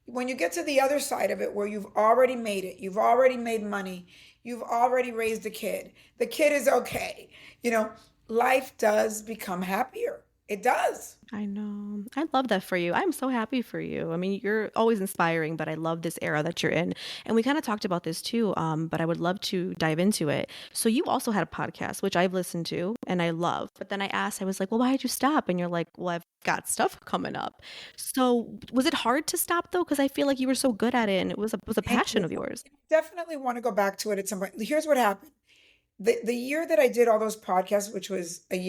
When you get to the other side of it where you've already made it, you've already made money, you've already raised a kid, the kid is okay. You know, life does become happier. It does. I know. I love that for you. I'm so happy for you. I mean, you're always inspiring, but I love this era that you're in. And we kind of talked about this too, but I would love to dive into it. So you also had a podcast, which I've listened to and I love. But then I asked, I was like, well, why did you stop? And you're like, well, I've got stuff coming up. So was it hard to stop though? Because I feel like you were so good at it and it was a Thank passion you. of yours. Definitely want to go back to it at some point. Here's what happened. The year that I did all those podcasts, which was like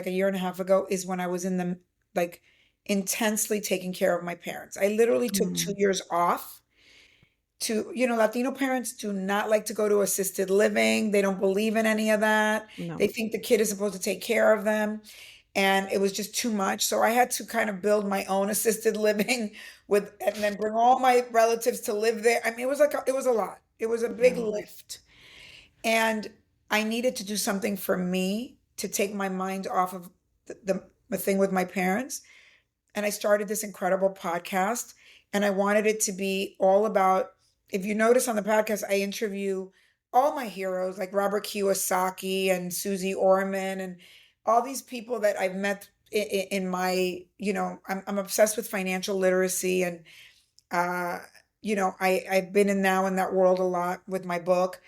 a year and a half ago, is when I was in the like intensely taking care of my parents. I literally took Mm, 2 years off Latino parents do not like to go to assisted living. They don't believe in any of that. no. They think the kid is supposed to take care of them. And it was just too much. So I had to kind of build my own assisted living and then bring all my relatives to live there. I mean, it was a lot. It was a big Yeah. lift. And I needed to do something for me to take my mind off of the thing with my parents. And I started this incredible podcast. And I wanted it to be all about, if you notice on the podcast, I interview all my heroes like Robert Kiyosaki and Susie Orman and all these people that I've met in my, I'm obsessed with financial literacy. And, uh, I've been now in that world a lot with my book.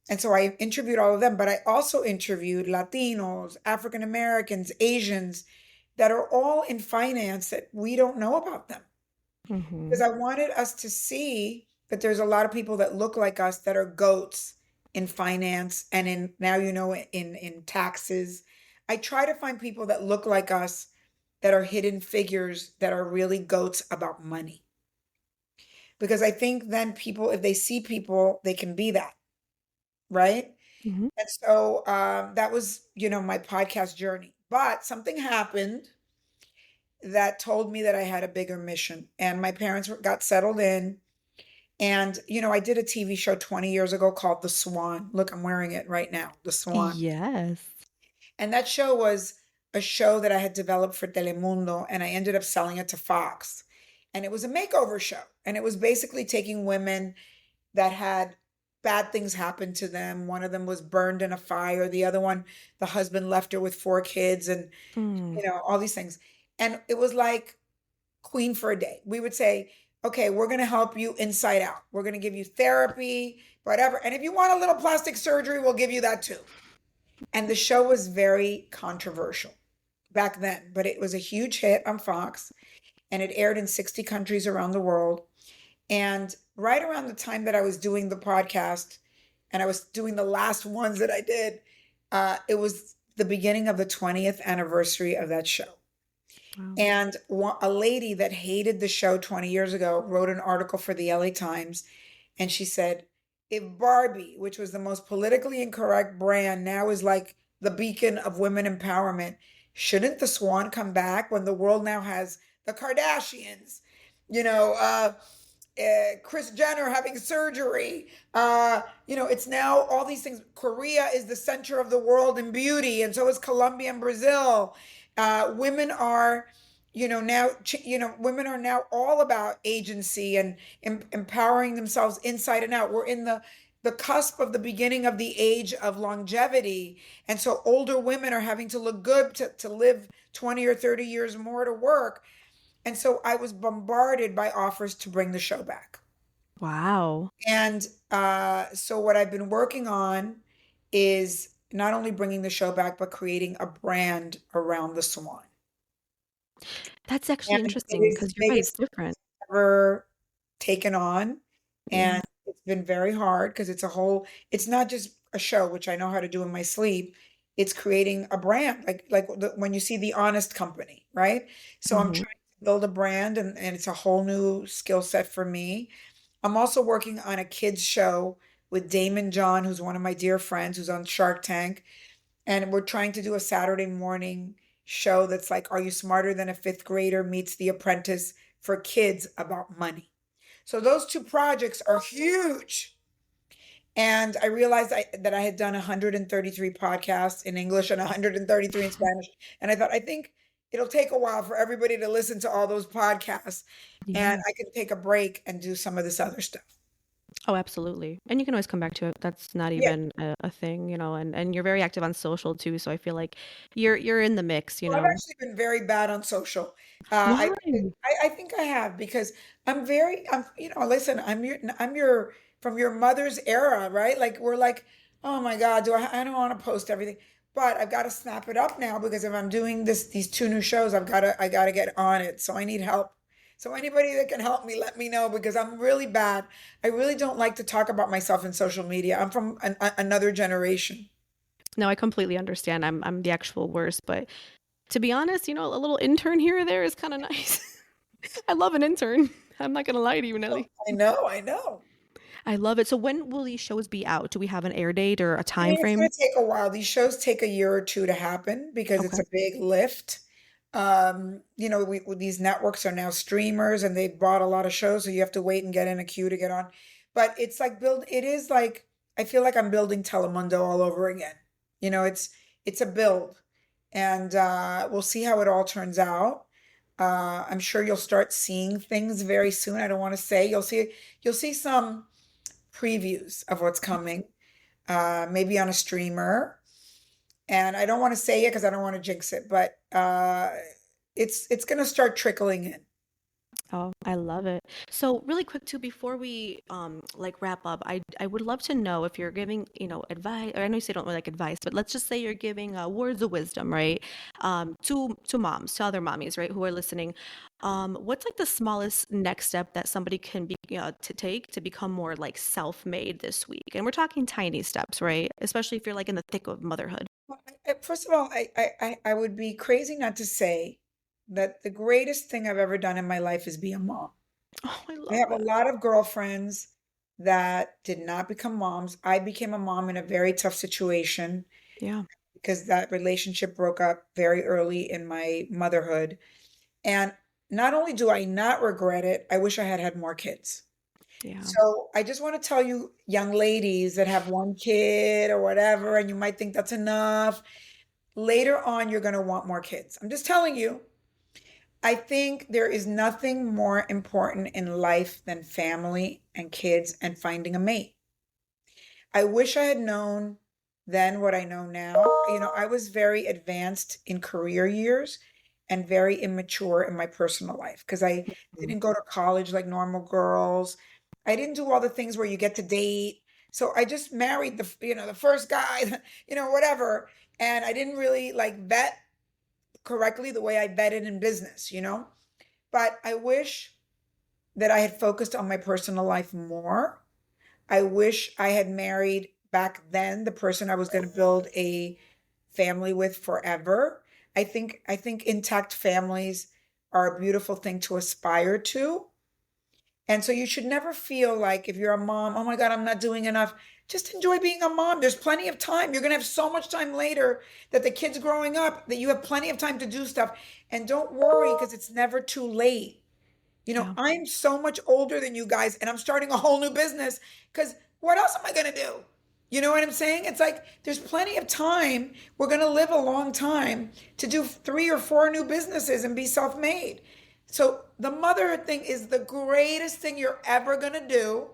And so I interviewed all of them, but I also interviewed Latinos, African Americans, Asians that are all in finance that we don't know about them. Because Hmm. I wanted us to see that there's a lot of people that look like us that are goats in finance and in now in taxes. I try to find people that look like us, that are hidden figures, that are really goats about money. Because I think then people, if they see people, they can be that, right? Mhm. And so that was, my podcast journey. But something happened that told me that I had a bigger mission. And my parents got settled in. And, I did a TV show 20 years ago called The Swan. Look, I'm wearing it right now, The Swan. Yes. And that show was a show that I had developed for Telemundo, and I ended up selling it to Fox. And it was a makeover show. And it was basically taking women that had bad things happen to them. One of them was burned in a fire. The other one, the husband left her with 4 kids, and, Mm. all these things. And it was like Queen for a day. We would say, okay, we're going to help you inside out. We're going to give you therapy, whatever. And if you want a little plastic surgery, we'll give you that too. And the show was very controversial back then, but it was a huge hit on Fox, and it aired in 60 countries around the world. And right around the time that I was doing the podcast, and I was doing the last ones that I did, it was the beginning of the 20th anniversary of that show. Wow. And a lady that hated the show 20 years ago wrote an article for the LA Times, and she said, if Barbie, which was the most politically incorrect brand, now is like the beacon of women empowerment, shouldn't the Swan come back when the world now has the Kardashians, Kris Jenner having surgery? It's now all these things. Korea is the center of the world in beauty, and so is Colombia and Brazil. Women are, now, women are now all about agency and empowering themselves inside and out. We're in the cusp of the beginning of the age of longevity. And so older women are having to look good to live 20 or 30 years more to work. And so I was bombarded by offers to bring the show back. Wow. And so what I've been working on is not only bringing the show back, but creating a brand around the Swan. That's actually And it interesting is the because you're right, it's biggest different. ever taken on. Yeah. And it's been very hard because it's not just a show, which I know how to do in my sleep. It's creating a brand, like when you see The Honest Company, right? So I'm Mhm. trying to build a brand, and it's a whole new skill set for me. I'm also working on a kids show with Damon John, who's one of my dear friends, who's on Shark Tank. And we're trying to do a Saturday morning show that's like, Are You Smarter Than a Fifth Grader Meets The Apprentice, for kids about money. So those two projects are huge. And I realized that I had done 133 podcasts in English and 133 in Spanish. And I think it'll take a while for everybody to listen to all those podcasts. And Yeah. I can take a break and do some of this other stuff. Oh, absolutely. And you can always come back to it. That's not Yeah. even a thing, and you're very active on social too, so I feel like you're in the mix, Well, I've actually been very bad on social. Why? I think I have, because listen, I'm your from your mother's era, right? Like we're like, oh my God, I don't want to post everything, but I've got to snap it up now, because if I'm doing these two new shows, I gotta get on it. So I need help. So anybody that can help me, let me know, because I'm really bad. I really don't like to talk about myself in social media. I'm from another generation. No, I completely understand. I'm the actual worst, but to be honest, a little intern here or there is kind of nice. I love an intern. I'm not gonna lie to you, Oh, Nelly. I know. I love it. So when will these shows be out? Do we have an air date or a I time mean, it's going frame? to take a while. These shows take a year or two to happen because it's Okay. a big lift. These networks are now streamers, and they bought a lot of shows, so you have to wait and get in a queue to get on. But it is like, I feel like I'm building Telemundo all over again. It's a build, and we'll see how it all turns out. I'm sure you'll start seeing things very soon. I don't want to say. You'll see some previews of what's coming, maybe on a streamer. And I don't want to say it because I don't want to jinx it, but it's going to start trickling in. Oh, I love it. So really quick too, before we like wrap up, I would love to know if you're giving, advice, or I know you say you don't really like advice, but let's just say you're giving words of wisdom, right? To moms, to other mommies, right, who are listening. What's like the smallest next step that somebody can be to take to become more like self-made this week? And we're talking tiny steps, right? Especially if you're like in the thick of motherhood. first of all, I would be crazy not to say that the greatest thing I've ever done in my life is be a mom. Oh, I I love have a that. lot of girlfriends that did not become moms. I became a mom in a very tough situation Yeah. because that relationship broke up very early in my motherhood. And not only do I not regret it, I wish I had had more kids. Yeah. So I just want to tell you, young ladies that have one kid or whatever, and you might think that's enough, later on, you're going to want more kids. I'm just telling you. I think there is nothing more important in life than family and kids and finding a mate. I wish I had known then what I know now. I was very advanced in career years and very immature in my personal life because I Mm. didn't go to college like normal girls. I didn't do all the things where you get to date. So I just married the first guy, whatever. And I didn't really like vet correctly the way I vetted in business. But I wish that I had focused on my personal life more. I wish I had married back then the person I was going to build a family with forever. I think intact families are a beautiful thing to aspire to. And so you should never feel like if you're a mom, oh my God, I'm not doing enough. Just enjoy being a mom. There's plenty of time. You're going to have so much time later that the kid's growing up that you have plenty of time to do stuff. And don't worry because it's never too late. Yeah. I'm so much older than you guys and I'm starting a whole new business because what else am I going to do? You know what I'm saying? It's like there's plenty of time. We're going to live a long time to do 3 or 4 new businesses and be self made. So the motherhood thing is the greatest thing you're ever going to do.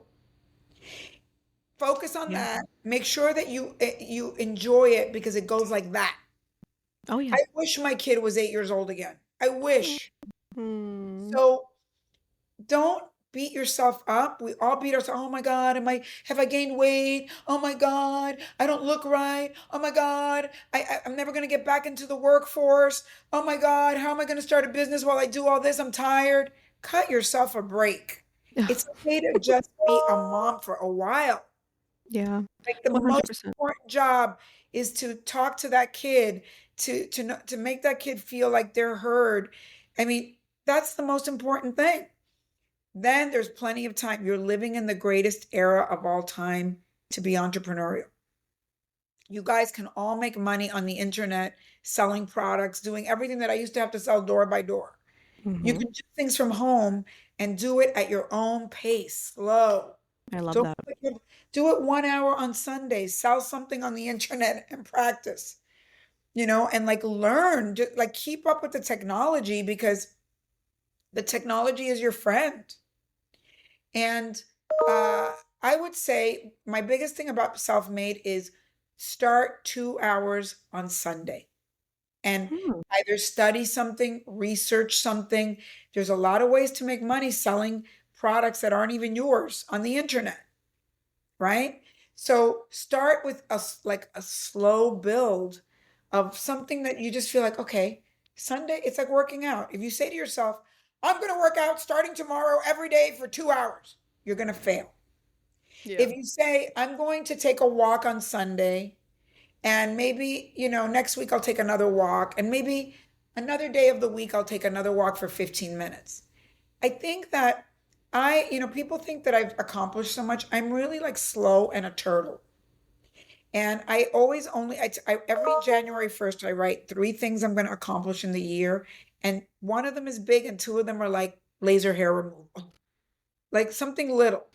Focus on Yeah. that. Make sure that you enjoy it because it goes like that. Oh, yeah. I wish my kid was 8 years old again. I wish. Mm. So don't beat yourself up. We all beat ourselves. Oh my God, have I gained weight? Oh my God, I don't look right. Oh my God, I'm never gonna get back into the workforce. Oh my God, how am I gonna start a business while I do all this? I'm tired. Cut yourself a break. It's okay to just be a mom for a while. Yeah. Like the most 100%. important job is to talk to that kid, to make that kid feel like they're heard. I mean, that's the most important thing. Then there's plenty of time. You're living in the greatest era of all time to be entrepreneurial. You guys can all make money on the internet, selling products, doing everything that I used to have to sell door by door. You Hmm. can do things from home and do it at your own pace, slow. I love Don't that. do it 1 hour on Sundays, sell something on the internet and practice, and like learn, just like keep up with the technology because the technology is your friend. And I would say my biggest thing about self made is start 2 hours on Sunday and Hmm. either study something, research something. There's a lot of ways to make money selling products that aren't even yours on the internet, right? So start with like a slow build of something that you just feel like, okay, Sunday, it's like working out. If you say to yourself, I'm going to work out starting tomorrow every day for 2 hours, you're going to fail. If Yeah. you say, I'm going to take a walk on Sunday and maybe, next week I'll take another walk and maybe another day of the week I'll take another walk for 15 minutes. I think that people think that I've accomplished so much. I'm really like slow and a turtle. And I always every January 1st, I write 3 things I'm going to accomplish in the year. And one of them is big and 2 of them are like laser hair removal, like something little.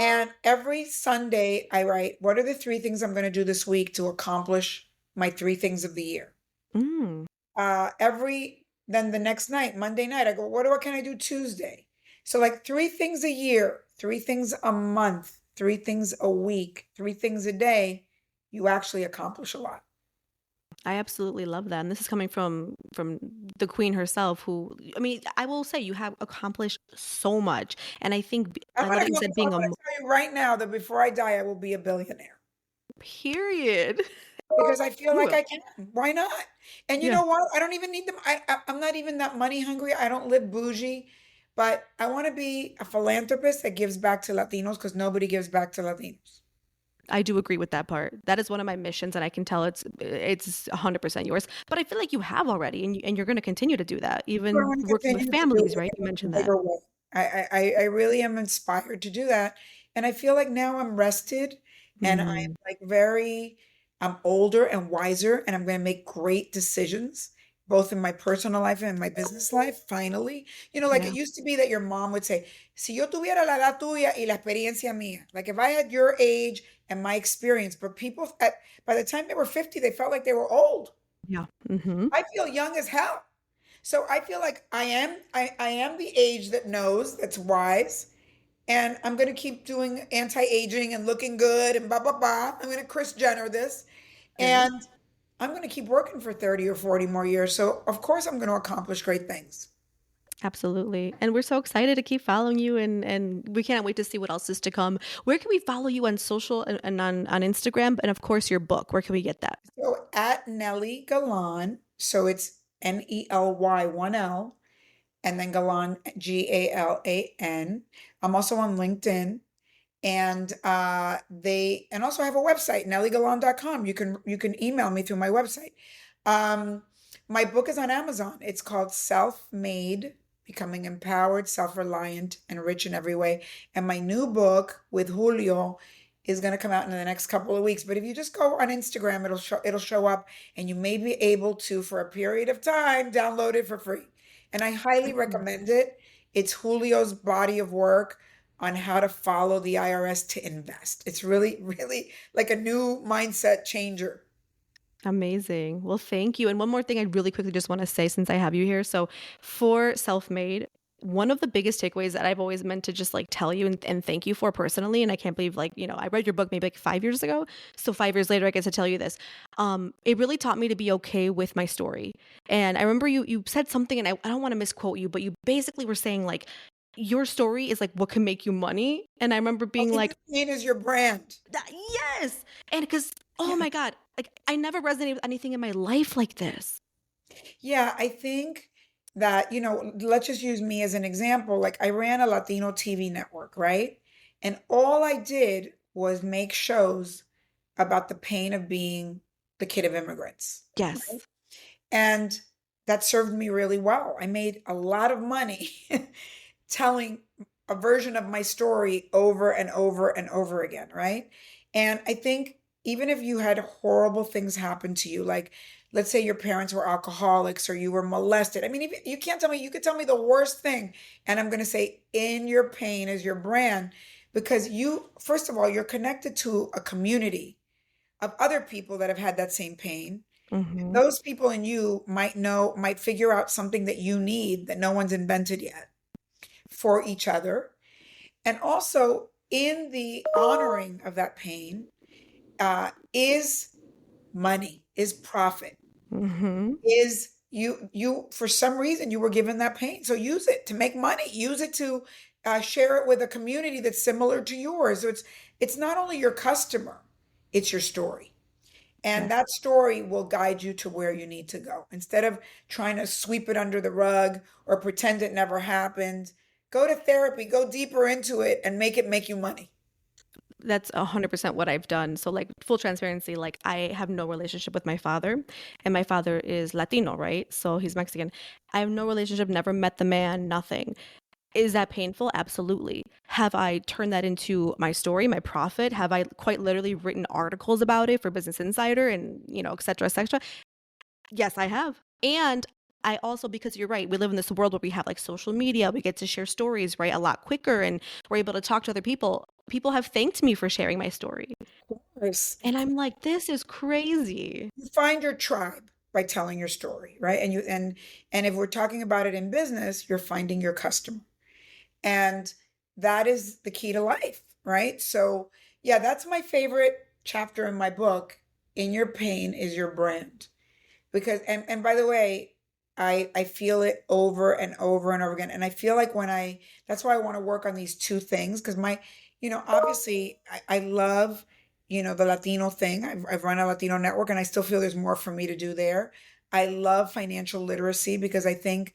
And every Sunday, I write, what are the 3 things I'm going to do this week to accomplish my 3 things of the year? Mm. Then the next night, Monday night, I go, what can I do Tuesday? So like 3 things a year, 3 things a month, 3 things a week, 3 things a day, you actually accomplish a lot. I absolutely love that. And this is coming from the queen herself who, I mean, I will say you have accomplished so much. And I think I love that you said I'm being a gonna tell you right now that before I die, I will be a billionaire period. because I feel You like will. I can. Why not? And you Yeah. know what? I don't even need them. I'm not even that money hungry. I don't live bougie, but I want to be a philanthropist that gives back to Latinos because nobody gives back to Latinos. I do agree with that part. That is one of my missions, and I can tell it's 100% yours. But I feel like you have already, and you're going to continue to do that, But I'm even going to working with continue to do families, it right? You in a mentioned that. bigger way. I really am inspired to do that. And I feel like now I'm rested and I'm Mm, like I'm older and wiser and I'm going to make great decisions, both in my personal life and in my business life, finally. You know, like it yeah. used to be that your mom would say, si yo tuviera la edad tuya y la experiencia mía. Like if I had your age and my experience, but by the time they were 50, they felt like they were old. Yeah. Hmm. I feel young as hell. So I feel like I am the age that knows, that's wise, and I'm gonna keep doing anti-aging and looking good and blah blah blah. I'm gonna Chris Jenner this, Period. and I'm gonna keep working for 30 or 40 more years. So of course I'm gonna accomplish great things. Absolutely. And we're so excited to keep following you, and we can't wait to see what else is to come. Where can we follow you on social and on Instagram? And of course, your book. Where can we get that? So at Nely Galán, so it's Nely one L, and then Galan Galan. I'm also on LinkedIn. And they and also have a website, nellygalon.com. You can email me through my website. um my book is on Amazon. It's called Self-Made: Becoming Empowered, Self-Reliant, and Rich in Every Way. And my new book with Julio is going to come out in the next couple of weeks. But if you just go on Instagram, it'll show up, and you may be able to, for a period of time, download it for free. And I highly recommend it. It's Julio's body of work on how to follow the IRS to invest. It's really, really like a new mindset changer. Amazing. Well, thank you. And one more thing I really quickly just want to say since I have you here. So, for Self-Made, one of the biggest takeaways that I've always meant to just like tell you and thank you for personally, and I can't believe like, I read your book maybe like 5 years ago. So 5 years later, I get to tell you this. It really taught me to be okay with my story. And I remember you said something, and I don't want to misquote you, but you basically were saying like, your story is like what can make you money. And I remember I being think like, your pain is your brand. Yes. And because, oh Yeah. my God, like I never resonated with anything in my life like this. Yeah, I think that, let's just use me as an example. Like I ran a Latino TV network, right? And all I did was make shows about the pain of being the kid of immigrants, right? Yes. And that served me really well. I made a lot of money telling a version of my story over and over and over again, right? And I think even if you had horrible things happen to you, like let's say your parents were alcoholics or you were molested. I mean, if you can't tell me, you could tell me the worst thing, and I'm going to say, in your pain is your brand, because first of all, you're connected to a community of other people that have had that same pain. Hmm. Those people in you might figure out something that you need that no one's invented yet for each other. And also, in the honoring of that pain, is money, is profit, Hmm. is you for some reason you were given that pain, so use it to make money, use it to share it with a community that's similar to yours. So it's not only your customer, it's your story. Yeah. And that story will guide you to where you need to go. Instead of trying to sweep it under the rug or pretend it never happened, go to therapy, go deeper into it, and make it make you money. That's 100% what I've done. So, like, full transparency, like, I have no relationship with my father, and my father is Latino, right? So he's Mexican. I have no relationship, never met the man, nothing. Is that painful? Absolutely. Have I turned that into my story, my profit? Have I quite literally written articles about it for Business Insider and, et cetera, et cetera? Yes, I have. And I also, because you're right, we live in this world where we have like social media, we get to share stories, right, a lot quicker, and we're able to talk to other people. People have thanked me for sharing my story. Of course, of And course. I'm like, this is crazy. You find your tribe by telling your story, right? And if we're talking about it in business, you're finding your customer. And that is the key to life, right? So, yeah, that's my favorite chapter in my book. In your pain is your brand. Because and by the way, I feel it over and over and over again. And I feel like that's why I want to work on these two things, because obviously I love, the Latino thing. I've run a Latino network and I still feel there's more for me to do there. I love financial literacy because I think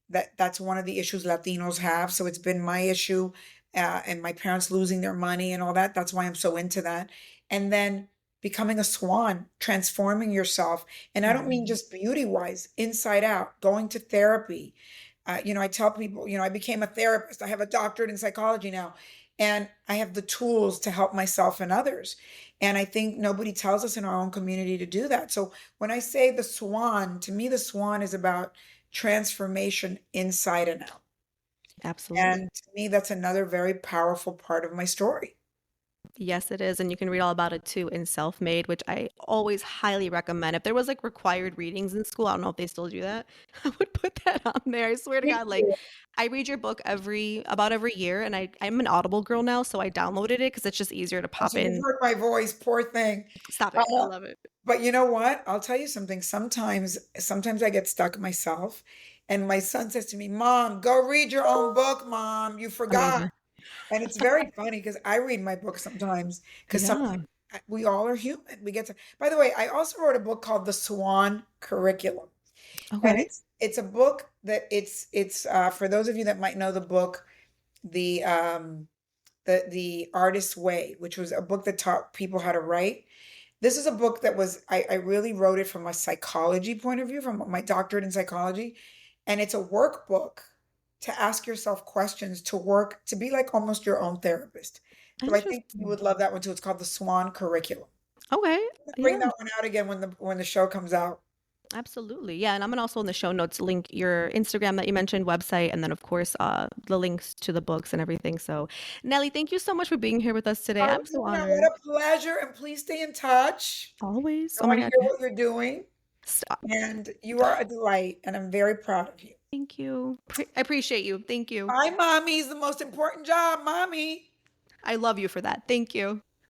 that that's one of the issues Latinos have. So it's been my issue and my parents losing their money and all that. That's why I'm so into that. And then becoming a swan, transforming yourself. And I don't mean just beauty wise, inside out, going to therapy. I tell people, I became a therapist. I have a doctorate in psychology now, and I have the tools to help myself and others. And I think nobody tells us in our own community to do that. So when I say the swan, to me, the swan is about transformation inside and out. Absolutely. And to me, that's another very powerful part of my story. Yes, it is. And you can read all about it too in Self-Made, which I always highly recommend. If there was like required readings in school, I don't know if they still do that. I would put that on there. I swear to Me God, like too. I read your book about every year, and I'm an Audible girl now, so I downloaded it because it's just easier to pop So you've in. heard my voice, poor thing. Stop it. I Uh, love it. but you know what? I'll tell you something. Sometimes I get stuck myself, and my son says to me, "Mom, go read your own book, Mom. You forgot." Amazing. And it's very funny because I read my book sometimes because Yeah. sometimes we all are human. We get to. By the way, I also wrote a book called The Swan Curriculum, and Okay. it's a book that it's for those of you that might know the book, the um the Artist's Way, which was a book that taught people how to write. This is a book that I really wrote it from a psychology point of view, from my doctorate in psychology. And it's a workbook to ask yourself questions, to work, to be like almost your own therapist. So I think you Interesting. would love that one too. It's called the Swan Curriculum. Okay. Bring Yeah. that one out again when the show comes out. Absolutely. Yeah. And I'm gonna also in the show notes link your Instagram that you mentioned, website, and then of course the links to the books and everything. So Nelly, thank you so much for being here with us today. I'm so Paulina, honored. what a pleasure. And please stay in touch. Always. I Oh my want to God. hear what you're doing. Stop. And you are a delight, and I'm very proud of you. Thank you. I appreciate you. Thank you. My mommy's the most important job, mommy. I love you for that. Thank you.